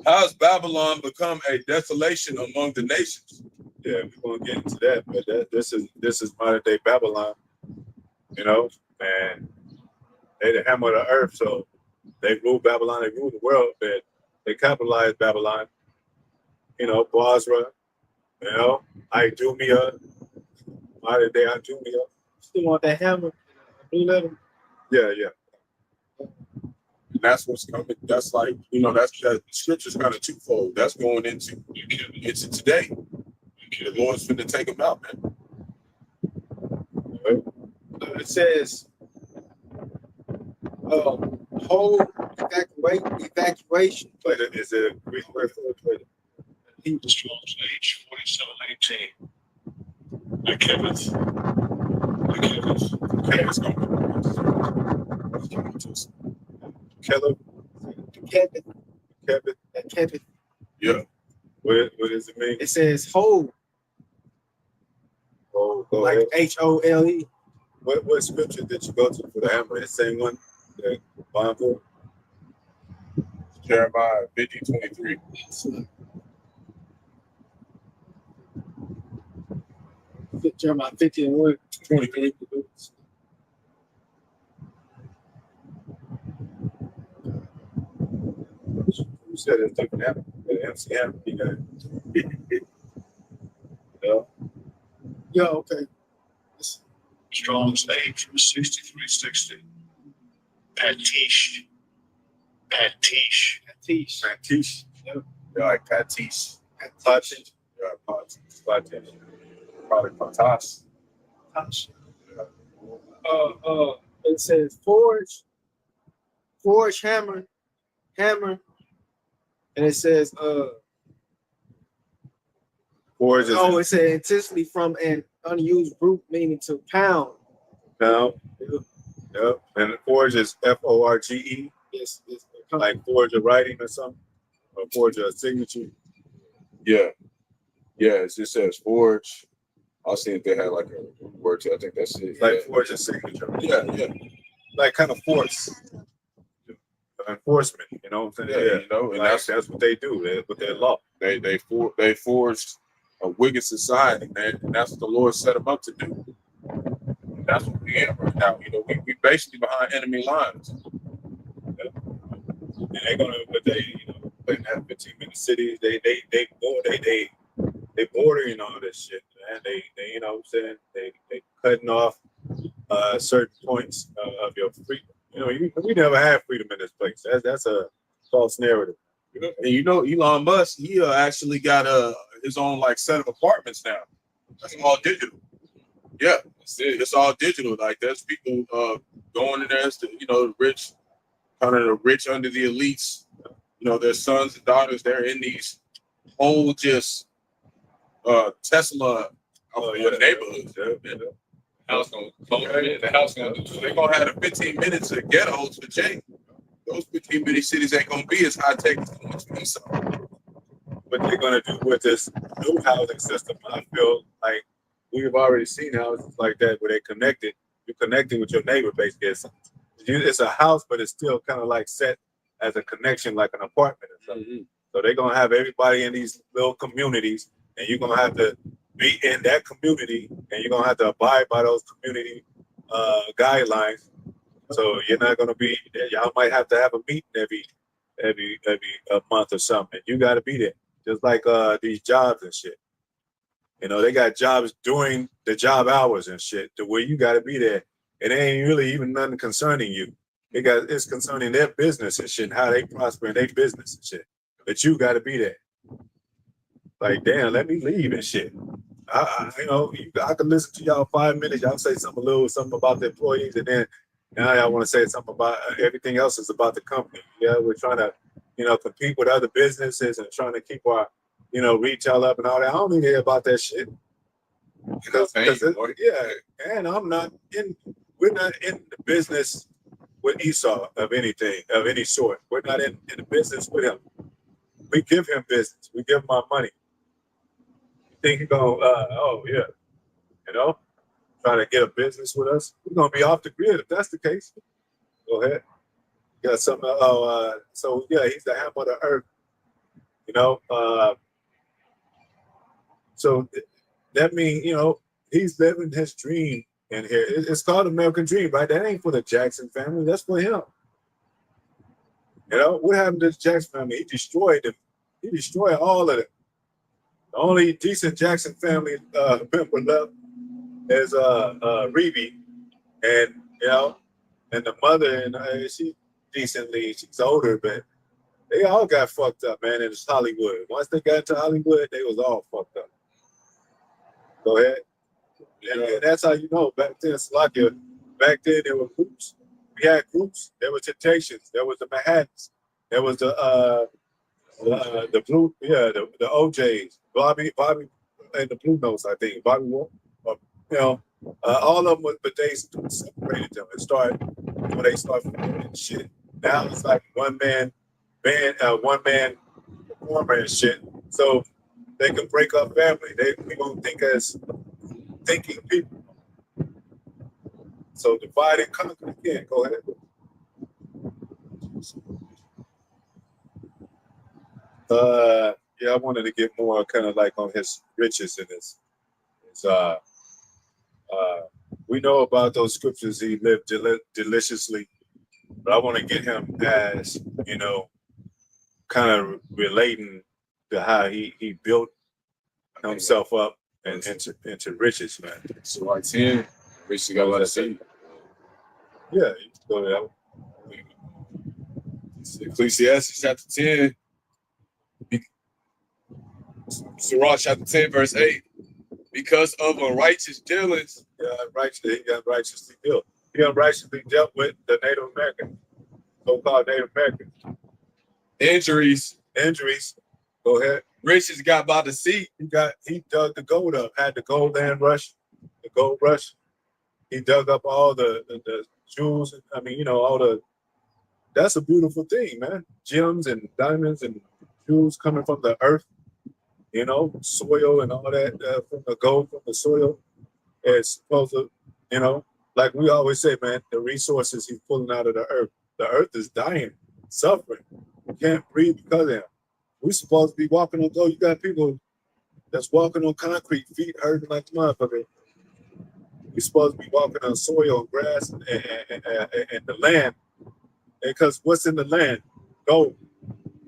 How has Babylon become a desolation among the nations? Yeah, we're gonna get into that, but this is modern day Babylon. And they the hammer of the earth, so they rule Babylon, they rule the world, but they capitalized Babylon. Basra, Idumea, modern day Idumea. Still want that hammer? Blue letter. Yeah. And that's what's coming. That's like, that scripture's kind of twofold. That's going into today. The Lord's finna take them out, man. It says, whole evacuation. But is it a Greek word for it? Strong's age 4718. I Kevin. Kevin. Yeah. What does it mean? It says whole, Oh, go like ahead. HOLE. What scripture did you go to for the hammer? The same one? The Bible? Jeremiah 50:23. Jeremiah 50 and 1. 23. You said it's different hammer. The MCM, you got Yeah, okay. Strong's age was 6360. Patish. Patish. Patish. Yeah, like Patish. Patish. Yeah, Patish. Patish. Probably Patish. It says forge, hammer, and it says Forge is it said intensely from an unused root, meaning to pound. now. Yep. And forge is FORGE. Yes, Like forge a writing or something. Or forge a signature. Yeah. Yeah, it just says forge. I'll see if they had like a word to it. I think that's it. Like forge a signature. Yeah. Like kind of force. Enforcement, you know what I'm saying? Yeah, and like, that's what they do with their law. They forged a wicked society, man, and that's what the Lord set them up to do. And that's what we in right now. We basically behind enemy lines. And they're gonna, but putting that 15-minute cities, they bordering all this shit, man. They you know what I'm saying? They cutting off certain points of your freedom. You know, we never had freedom in this place. That's a false narrative. And you know, Elon Musk, he actually got his own like set of apartments now. That's all digital. Yeah, it's all digital. Like there's people going in there, you know, the rich, kind of the rich under the elites. You know, their sons and daughters, they're in these whole just Tesla neighborhoods. House gonna the house gonna do They're gonna have the 15 minutes of ghettos for Jay. Those 15-minute cities ain't gonna be as high tech as the ones we saw. What they're gonna do with this new housing system, I feel like we've already seen houses like that where they connected. You're connecting with your neighbor basically. It's a house, but it's still kind of like set as a connection, like an apartment or something. Mm-hmm. So they're gonna have everybody in these little communities, and you're gonna have to be in that community, and you're gonna have to abide by those community guidelines. So you're not gonna be. Y'all might have to have a meeting every a month or something. You got to be there, just like these jobs and shit. You know, they got jobs during the job hours and shit, to where you got to be there. It ain't really even nothing concerning you. It's concerning their business and shit, and how they prosper in their business and shit. But you got to be there. Like, damn, let me leave and shit. I can listen to y'all 5 minutes. Y'all say something about the employees, and then now y'all want to say something about everything else is about the company. Yeah, we're trying to, compete with other businesses and trying to keep our, retail up and all that. I don't need to hear about that shit. Because and we're not in the business with Esau of anything, of any sort. We're not in the business with him. We give him business. We give him our money. You think he's going, trying to get a business with us? We're going to be off the grid if that's the case. Go ahead. You got something. He's the hammer of the earth. So that means, he's living his dream in here. It's called American Dream, right? That ain't for the Jackson family. That's for him. What happened to the Jackson family? He destroyed them. He destroyed all of them. The only decent Jackson family member left is Reeve, and and the mother, and she's older, but they all got fucked up, man. In Hollywood. Once they got to Hollywood, they was all fucked up. Go ahead. And that's how you know. Back then, Slovakia, back then there were groups. We had groups. There were Temptations. There was the Manhattans. There was the Blue, the OJs, Bobby, and the Blue Notes. I think Bobby Wolf. All of them, but they separated them and started when they started and shit. Now it's like one man band, one man performer and shit. So they can break up family. We don't think as thinking people. So divide and conquer again. Go ahead. I wanted to get more kind of like on his riches in this. We know about those scriptures. He lived deliciously, but I want to get him as kind of relating to how he built himself up and into riches, man. So like 10, Rich got a lot of say. Yeah, you can go there. Ecclesiastes chapter 10. Sirach chapter 10, verse 8. Because of unrighteous dealings, he got righteously dealt. He unrighteously dealt with the Native Americans, so-called Native Americans. Injuries. Go ahead. Riches got by deceit. He dug the gold up, had the gold rush. He dug up all the jewels. All the. That's a beautiful thing, man. Gems and diamonds and jewels coming from the earth. Soil and all that from the gold from the soil. It's supposed to, like we always say, man, the resources he's pulling out of the earth. The earth is dying, suffering. We can't breathe because of him. We're supposed to be walking on gold. You got people that's walking on concrete, feet hurting like the motherfucker. We're supposed to be walking on soil, grass, and the land. Because what's in the land? Gold.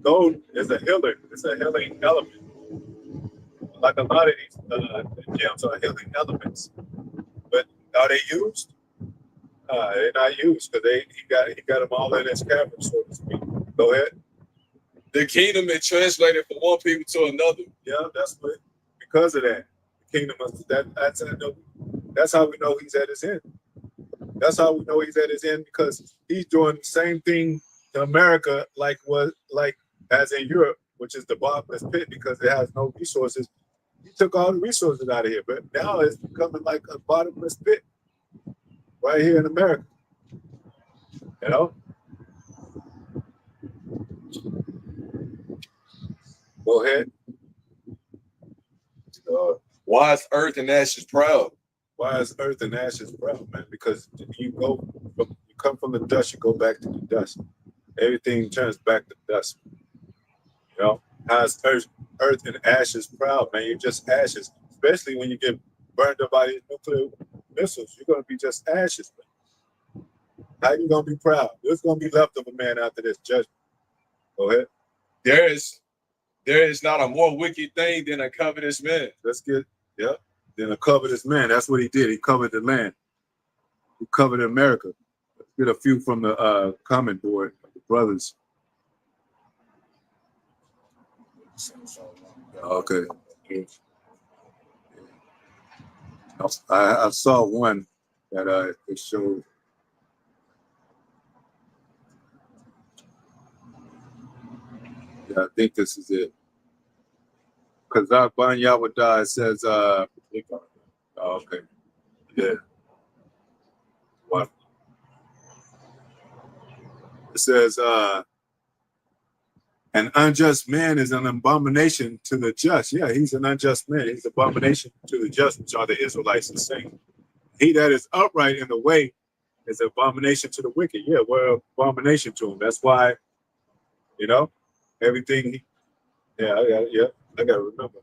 Gold is a healer. It's a healing element. Like a lot of these gems are healing elements. But are they used? They're not used because he got them all in his camera, so to speak. Go ahead. The kingdom is translated from one people to another. Yeah, that's what. Because of that, the kingdom of that's how we know he's at his end. That's how we know he's at his end because he's doing the same thing to America like as in Europe, which is the bottomless pit because it has no resources. He took all the resources out of here, but now it's becoming like a bottomless pit right here in America. You know? Go ahead. Why is earth and ashes proud? Why is earth and ashes proud, man? Because you come from the dust, you go back to the dust. Everything turns back to dust. You know, how is earth and ashes proud, man? You're just ashes. Especially when you get burned up by these nuclear missiles, you're gonna be just ashes, man. How you gonna be proud? There's gonna be left of a man after this judgment. Go ahead. There is not a more wicked thing than a covetous man. Let's get Then a covetous man. That's what he did. He covered the land. He covered America. Let's get a few from the comment board, the brothers. Okay. I saw one that it showed. Yeah, I think this is it. Because Ban Yahawah says, okay, yeah. What? It says, an unjust man is an abomination to the just. Yeah, he's an unjust man. He's an abomination to the just, which are the Israelites and saying. He that is upright in the way is an abomination to the wicked. Yeah, we're an abomination to him. That's why, you know, everything. I gotta remember.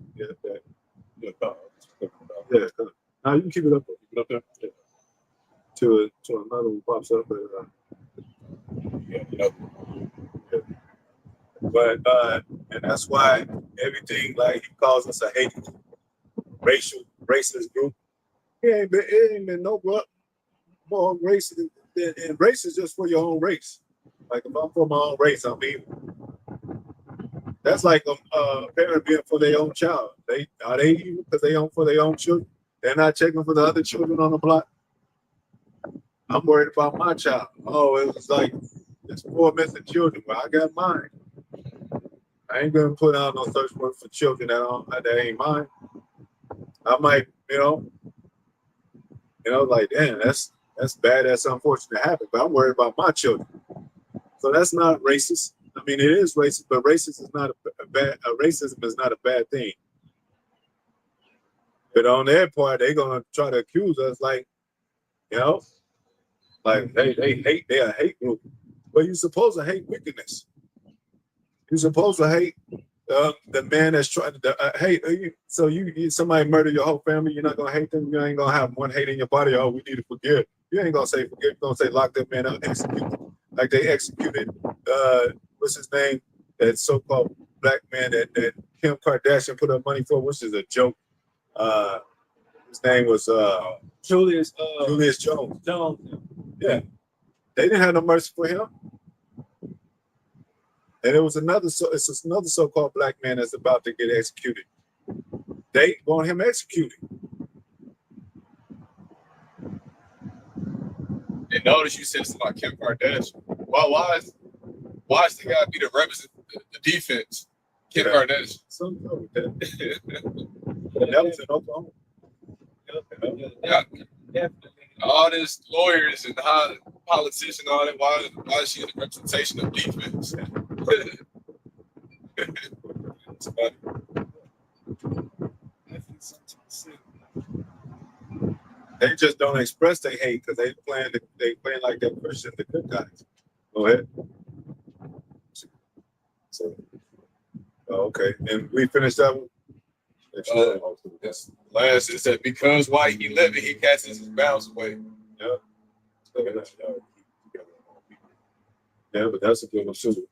Now you can keep it up there. Keep it up there. Yeah. To another one pops up. But and that's why everything like he calls us a hate racist group. It ain't been no more racist. And race is just for your own race. Like if I'm for my own race, I'm evil. That's like a parent being for their own child. Are they evil because they own for their own children? They're not checking for the other children on the block. I'm worried about my child. Oh, it was like it's 4 missing children. Well, I got mine. I ain't gonna put out no search warrant for children that ain't mine. I might, like damn, that's bad. That's unfortunate to happen. But I'm worried about my children. So that's not racist. I mean, it is racist, but racism is not racism is not a bad thing. But on their part, they're gonna try to accuse us, like they hate. They're a hate group. But you're supposed to hate wickedness. You're supposed to hate the man that's trying to hate. So you somebody murder your whole family, you're not gonna hate them. You ain't gonna have one hate in your body. Oh, we need to forgive. You ain't gonna say forgive. You're gonna say lock that man up, execute like they executed. What's his name? That so-called black man that Kim Kardashian put up money for, which is a joke. His name was Julius Jones. Yeah, they didn't have no mercy for him. And it was another so-called black man that's about to get executed. They want him executed. And notice you said something about Kim Kardashian. Why is the guy be the represent the defense? Kim Kardashian. Something wrong with that. That was in Oklahoma. Yeah. All these lawyers and politicians, all that. Why is she the representation of defense? It's funny. They just don't express their hate because they playing like they're Christian, the good guys. Go ahead. So, okay, and we finished that one. Yes. Last it said because while he living, he casts his bounds away. Yeah. Yeah, but that's a good one too.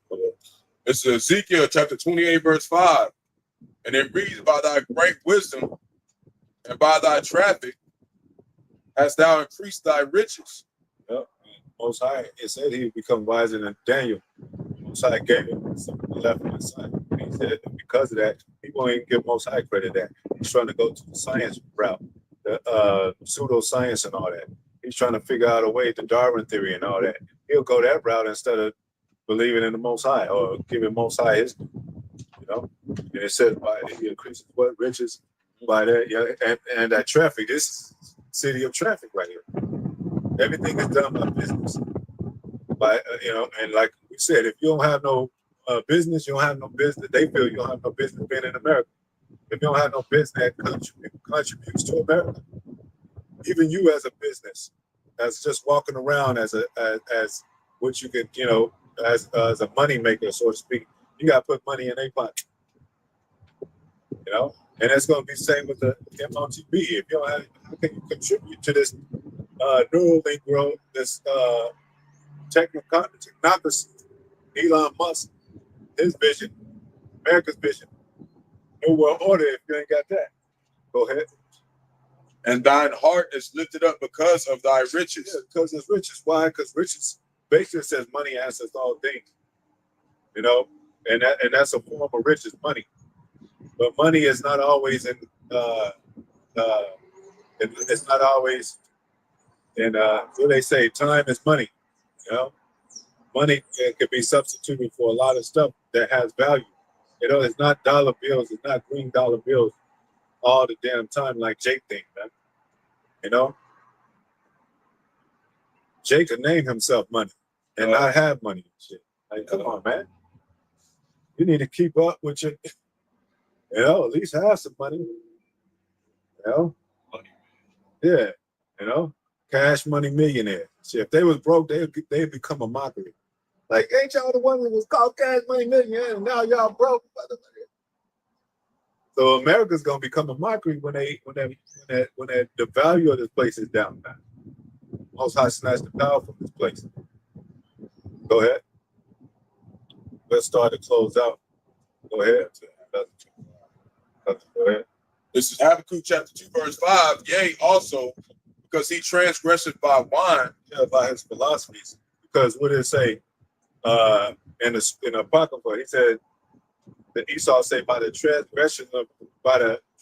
It's Ezekiel chapter 28, verse 5. And it reads, by thy great wisdom and by thy traffic hast thou increased thy riches. Yep. Most High, it said he would become wiser than Daniel. Most High gave him something left in his sight. He said because of that, he won't even give Most High credit that. He's trying to go to the science route, the pseudoscience and all that. He's trying to figure out a way to Darwin theory and all that. He'll go that route instead of believing in the Most High or giving Most High his, you know. And it says by he increases what riches by that, yeah, and that traffic. This is city of traffic right here. Everything is done by business. By you know, and like we said, if you don't have no business, you don't have no business. They feel you don't have no business being in America. If you don't have no business that contributes to America, even you as a business, as just walking around as what you could, you know, as a money maker, so to speak, you got to put money in their pocket. You know, and that's going to be the same with the MOTB. If you don't have, how can you contribute to this Neuralink growth, this technocracy, Elon Musk, his vision, America's vision, New World Order? If you ain't got that, go ahead. And thine heart is lifted up because of thy riches. Yeah, because it's riches. Why? Because riches basically says money answers all things. You know, and that's a form of riches, money. But money is not always it's not always in what they say, time is money. You know, money can be substituted for a lot of stuff that has value. You know, it's not dollar bills, it's not green dollar bills all the damn time like Jake think, man. You know, Jake could name himself money and not have money and shit. Like, come on, man. You need to keep up with your, you know, at least have some money. You know? Yeah. You know? Cash money millionaire. See, if they was broke, they'd become a mockery. Like, ain't y'all the one that was called cash money millionaire and now y'all broke? So America's gonna become a mockery when the value of this place is down now. Most High snatched the power from this place. Go ahead. Let's start to close out. Go ahead. Go ahead. This is Habakkuk chapter 2, verse 5. Yea, also, because he transgressed by wine. Yeah, by his philosophies. Because what did it say in the Apocrypha? He said that Esau say by the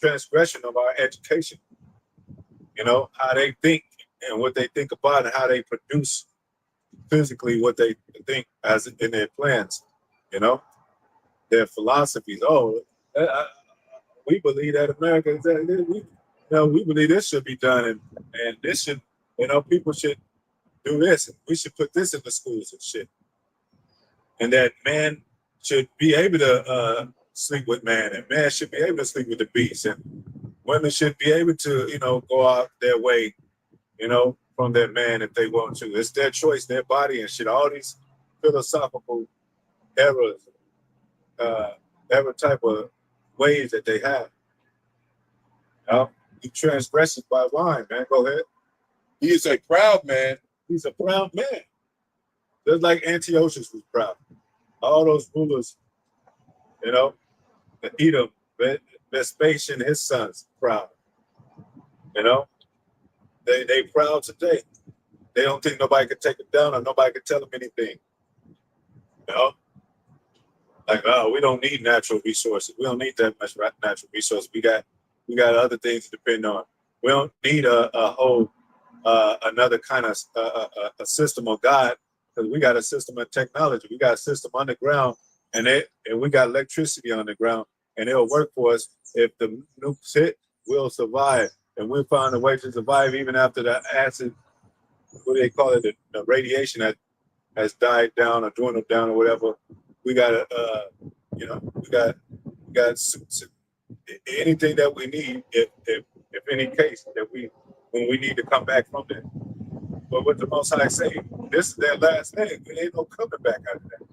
transgression of our education. You know, how they think and what they think about and how they produce physically what they think as in their plans. You know, their philosophies. Oh, we believe that America is that we believe this should be done and this should, you know, people should do this and we should put this in the schools and shit. And that man should be able to sleep with man and man should be able to sleep with the beast and women should be able to, you know, go out their way, you know, from their man if they want to. It's their choice, their body and shit. All these philosophical errors, every type of ways that they have. He transgresses by wine, man. Go ahead. He is a proud man. He's a proud man. Just like Antiochus was proud. All those rulers, you know, the Edom, Vespasian, his sons, proud. You know, they proud today. They don't think nobody can take them down or nobody can tell them anything. You know? Like, oh, we don't need natural resources. We don't need that much natural resources. We got other things to depend on. We don't need a whole another kind of a system of God because we got a system of technology. We got a system underground, and we got electricity underground, and it'll work for us. If the nukes hit, we'll survive, and we'll find a way to survive even after the acid, what do they call it, the radiation that has died down or dwindled down or whatever. We got we got anything that we need if any case that when we need to come back from that. But what the Most High say, this is their last leg. There ain't no coming back out of that.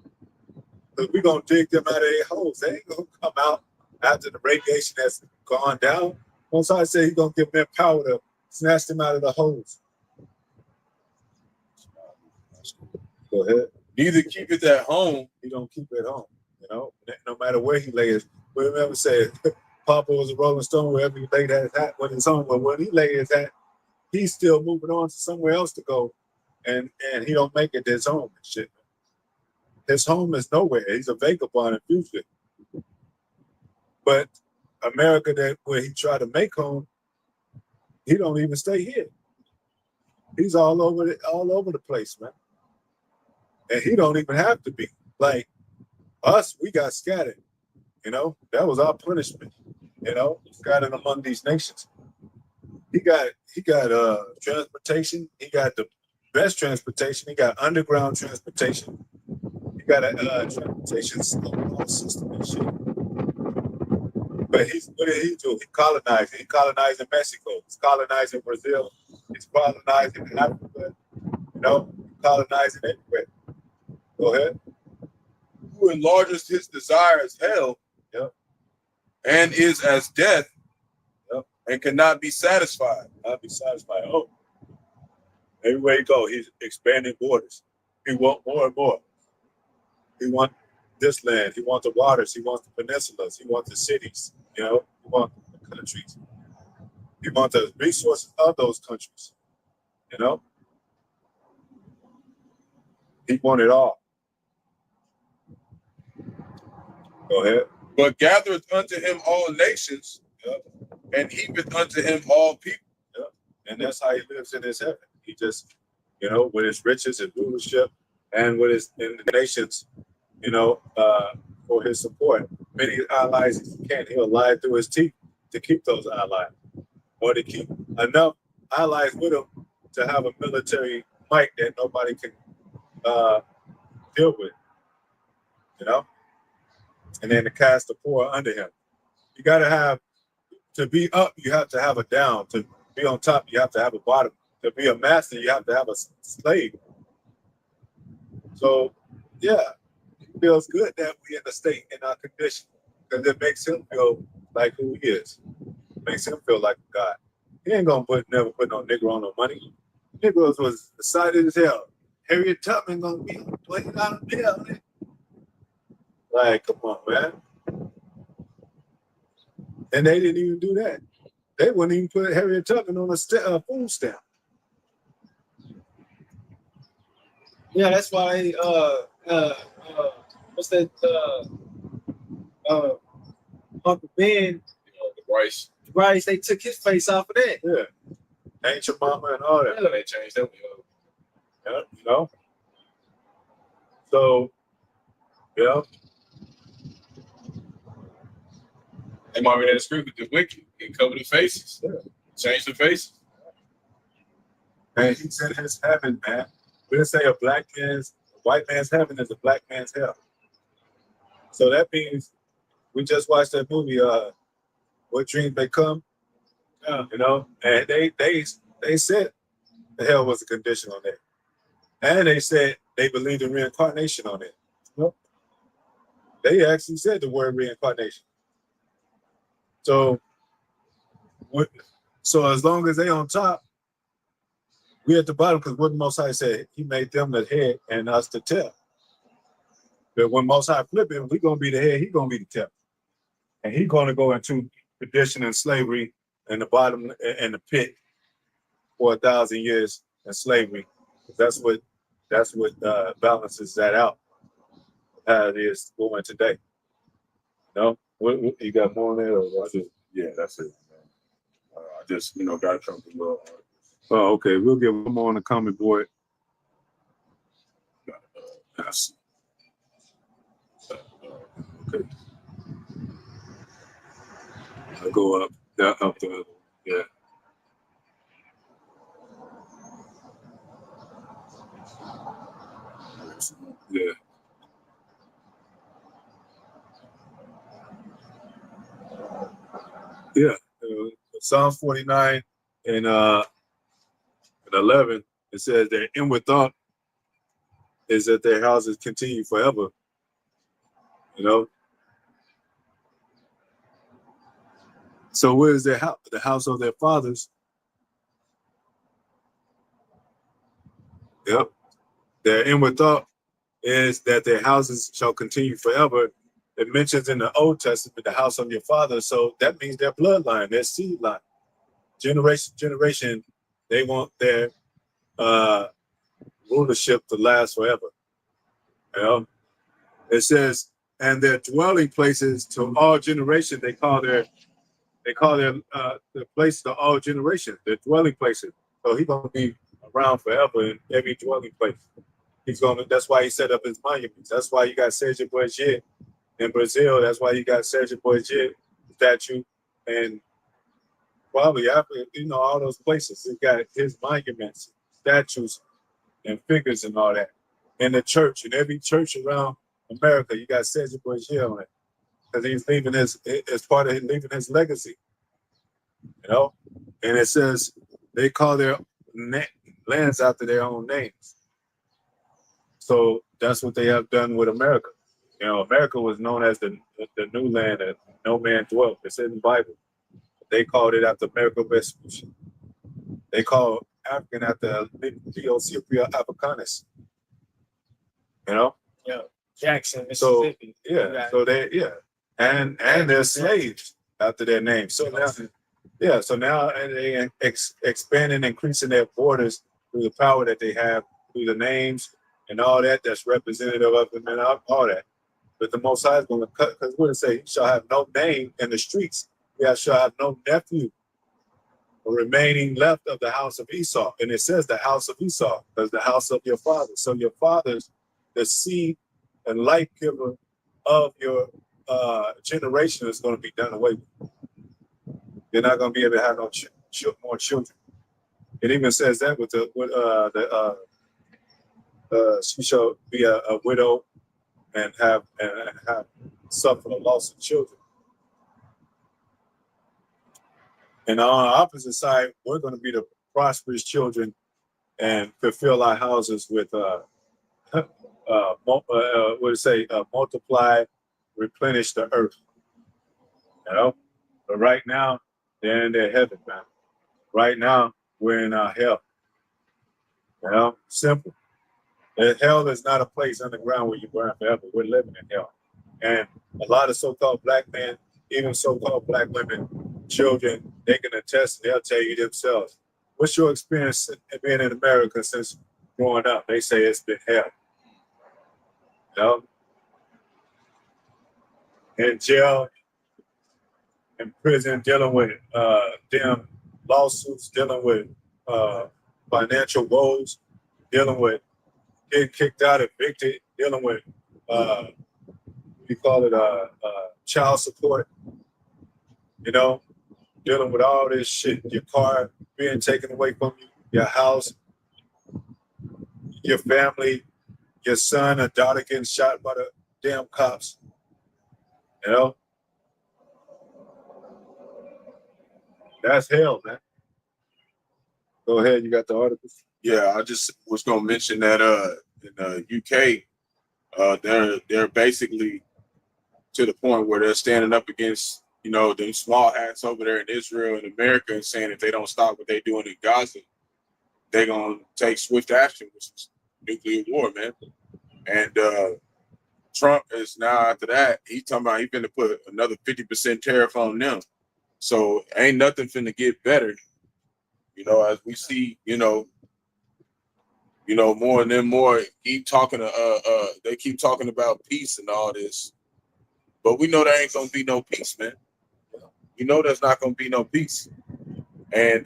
Because we're gonna dig them out of their holes. They ain't gonna come out after the radiation has gone down. Most High say he's gonna give them power to snatch them out of the holes. Go ahead. Neither keep it at home. He don't keep it home, you know. No matter where he lays. We remember said Papa was a Rolling Stone wherever he laid his hat with his home. But when he laid his hat, he's still moving on to somewhere else to go and he don't make it his home and shit. His home is nowhere. He's a vagabond and fugitive. But America, that where he tried to make home, he don't even stay here. He's all over the place, man. And he don't even have to be. Like us, we got scattered. You know, that was our punishment. You know, scattered among these nations. He got transportation. He got the best transportation. He got underground transportation. He got a transportation system and shit. But what did he do? He colonized. He colonized in Mexico. He's colonizing Brazil. He's colonizing Africa. You know, colonizing everywhere. Go ahead. Who enlarges his desire as hell, Yep. and is as death, Yep. and cannot be satisfied. Not be satisfied. Oh, everywhere he go, he's expanding borders. He want more and more. He want this land. He wants the waters. He wants the peninsulas. He wants the cities. You know, he wants the countries. He wants the resources of those countries. You know, he want it all. Go ahead. But gathereth unto him all nations, and heapeth unto him all people. And that's how he lives in his heaven. He just, you know, with his riches and rulership and with his in the nations, you know, for his support. Many allies he can. He'll lie through his teeth to keep those allies, or to keep enough allies with him to have a military might that nobody can deal with, you know, and then to cast the poor under him. You got to have, to be up, you have to have a down. To be on top, you have to have a bottom. To be a master, you have to have a slave. So, yeah, it feels good that we in the state, in our condition, because it makes him feel like who he is. It makes him feel like God. He ain't gonna never put no nigger on no money. Negroes was excited as hell. Harriet Tubman gonna be on $20 bill. Like, come on, man. And they didn't even do that. They wouldn't even put Harriet Tubman on a food stamp. Yeah, that's why what's that Uncle Ben, The Bryce. Bryce, they took his face off of that. Yeah. Ain't your mama and all that. Yeah, they changed that. Yeah, you know? So, yeah. They might be that script with the wicked and cover the faces. Yeah. Change the faces. And he's in his heaven, man. We didn't say a white man's heaven is a black man's hell. So that means we just watched that movie, What Dreams May Come. You know, and they said the hell was a condition on that. And they said they believed in reincarnation on it. Nope. They actually said the word reincarnation. So as long as they on top, we at the bottom, because what Most High said, he made them the head and us the tail. But when Most High flip it, we gonna be the head, he gonna be the tail. And he gonna go into perdition and slavery in the bottom and the pit for 1,000 years in slavery. That's what balances that out. How it is going today. No? What you got more on there? Or Yeah, that's it, man. I just, got a couple of little oh, okay. We'll get one more on the comment board. yes. Okay. I'll go up. Up the other. Yeah. Yeah. Yeah. Psalms 49 and 11, it says their inward thought is that their houses continue forever. You know? So where is their house? The house of their fathers. Yep. Their inward thought is that their houses shall continue forever. It mentions in the Old Testament the house of your father. So that means their bloodline, their seed line. Generation, they want their rulership to last forever. You know, it says, and their dwelling places to all generations. They call their the place to all generations, their dwelling places. So he's gonna be around forever in every dwelling place. He's gonna. That's why he set up his monuments. That's why you got Sergio Bourget in Brazil. That's why you got Sergio Bourget statue, and probably after all those places. He got his monuments, statues, and figures and all that. In the church, in every church around America, you got Sergio Bourget on it because he's leaving his as part of leaving his legacy. And it says they call their lands after their own names. So that's what they have done with America. America was known as the new land that no man dwelt. It's in the Bible. They called it after America Vespucci. They call African after Leocipria Africanus. Yeah, Jackson, So Mississippi. and they're slaves after their name. So now they expanding, increasing their borders through the power that they have, through the names and all that. That's representative of them and all that. But the Most High is going to cut, because what it say, you shall have no name in the streets. You shall have no nephew remaining left of the house of Esau. And it says the house of Esau, because the house of your father. So your father's the seed and life giver of your generation is going to be done away with. You're not going to be able to have no more children. It even says that she shall be a widow and have suffered a loss of children. And on the opposite side, we're going to be the prosperous children and fulfill our houses with multiply, replenish the earth. But right now, they're in their heaven, man. Right now, we're in our hell. Simple. Hell is not a place underground where you burn forever. We're living in hell. And a lot of so-called black men, even so-called black women, children, they can attest and they'll tell you themselves. What's your experience being in America since growing up? They say it's been hell. In jail, in prison, dealing with damn lawsuits, dealing with financial woes, dealing with getting kicked out, evicted, dealing with child support, dealing with all this shit, your car being taken away from you, your house, your family, your son or daughter getting shot by the damn cops. That's hell, man. Go ahead, you got the articles? Yeah, I just was gonna mention that in the UK, they're basically to the point where they're standing up against them small hats over there in Israel and America and saying if they don't stop what they're doing in Gaza, they're gonna take swift action, which is nuclear war, man. And Trump is now after that, he's talking about he's gonna put another 50% tariff on them. So ain't nothing finna get better, as we see, more and more keep talking they keep talking about peace and all this. But we know there ain't gonna be no peace, man. There's not gonna be no peace. And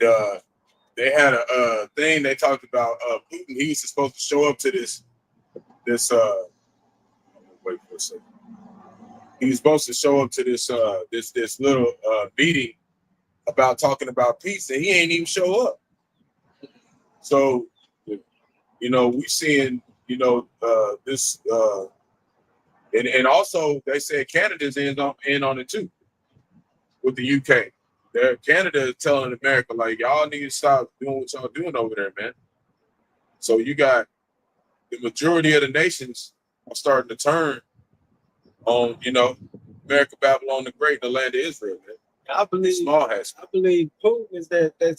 they had a thing they talked about Putin. He was supposed to show up to this wait for a second. He was supposed to show up to this little meeting about talking about peace, and he ain't even show up. So, we seeing, this, and also they said Canada's in on it too, with the UK. Canada is telling America, like, y'all need to stop doing what y'all doing over there, man. So you got the majority of the nations are starting to turn on, America, Babylon the Great, the land of Israel, man. I believe Putin is that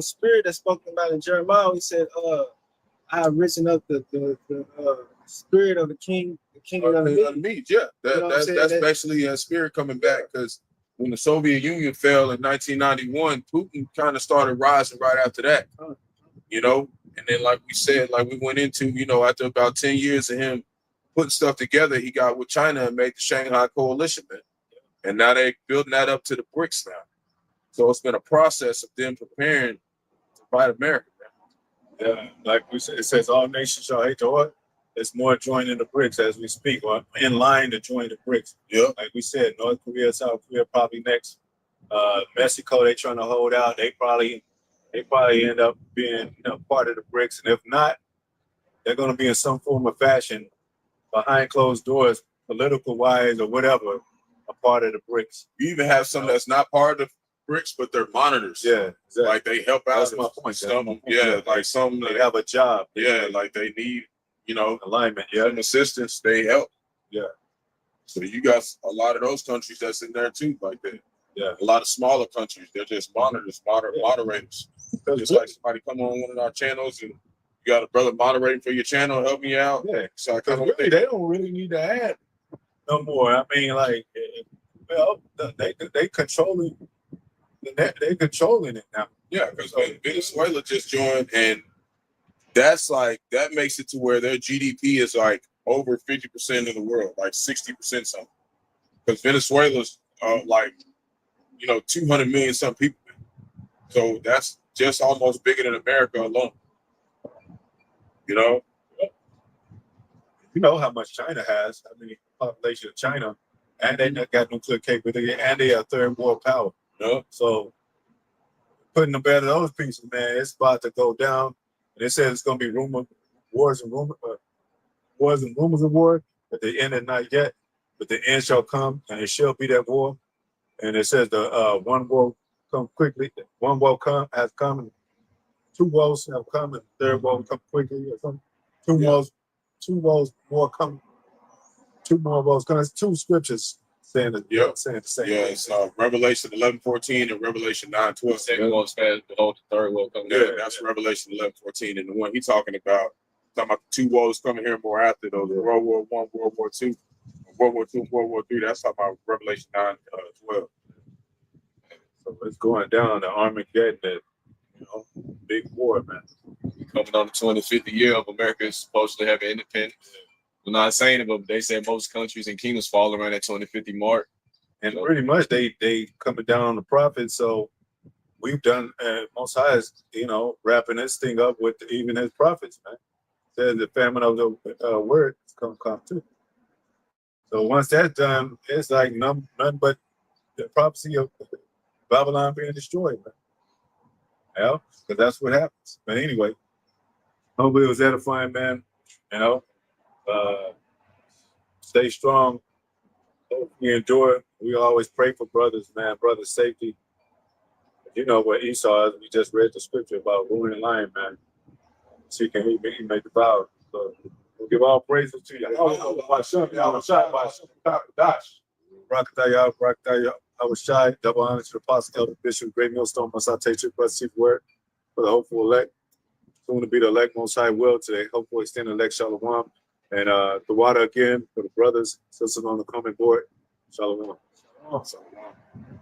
spirit that's spoken about in Jeremiah. He said, I have risen up the spirit of the king of the meat. Yeah, that's basically a spirit coming back, because when the Soviet Union fell in 1991, Putin kind of started rising right after that, And then, like we said, like we went into, after about 10 years of him putting stuff together, he got with China and made the Shanghai Coalition, man. And now they're building that up to the BRICS now. So it's been a process of them preparing to fight America, man. Yeah, like we said, it says all nations shall hate the Lord. There's more joining the BRICS as we speak, or in line to join the BRICS. Yeah. Like we said, North Korea, South Korea probably next. Mexico, they trying to hold out. They probably end up being part of the BRICS, and if not, they're going to be in some form of fashion behind closed doors, political wise or whatever, a part of the BRICS. You even have some that's not part of the BRICS, but they're monitors. Yeah, exactly. Like they help out. That's my point. Some, yeah, like some they have a job. Yeah, like they need, alignment. Yeah, some assistance. They help. Yeah. So you got a lot of those countries that's in there too, like that. Yeah. A lot of smaller countries, they're just monitors, moderators. Just like somebody come on one of our channels and you got a brother moderating for your channel, helping you out. Yeah. So really, they don't really need to add no more. I mean, like, well, they controlling it now. Yeah, because Venezuela just joined, and that makes it to where their GDP is like over 50% of the world, like 60% something. Because Venezuela's like 200 million some people. So that's just almost bigger than America alone. You know how much China has. I mean, population of China, and they got nuclear capability, and they are third world power. So putting them better those pieces, man, it's about to go down. And it says it's going to be wars and rumors of war, but the end is not yet. But the end shall come, and it shall be that war. And it says the one war come quickly. One war has come, and two wars have come, and the third war will come quickly. Or something. Two wars more come. Two more wars come. It's two scriptures saying the same. Yeah, it's Revelation 11:14 and Revelation 9:12. Second one's fast, behold, the third will come. Yeah, that's Revelation 11:14, and the one he's talking about the two wars coming here more after those World War I, World War II, World War II, World War III. That's talking about Revelation 9:12. So it's going down the Armageddon, big war, man. Coming on the 250th year of America is supposed to have independence. We're not saying it, but they say most countries and kingdoms fall around that 250 mark. And pretty much they coming down on the prophet. So we've done Most High is, wrapping this thing up with even his prophets, man. Says the famine of the word is gonna come too. So once that's done, it's like nothing but the prophecy of Babylon being destroyed, man. Yeah, because that's what happens. But anyway, hopefully it was edifying, man. Stay strong. We endure. We always pray for brothers, man. Brothers' safety. You know what Esau is. We just read the scripture about ruling lion, man. He made the vow. So we'll give all praises to Yahawah, Bahasham, Yahawah, Bahasham, Qadash. Barak, Yahawashi. Double honor to the apostle, elder, bishop, great millstone, must I take your blessed word for the hopeful elect. Soon to be the elect, Most High will today. Hopefully extend the elect Shalom. And the water again for the brothers, sisters on the coming board. Shalom. Shalom.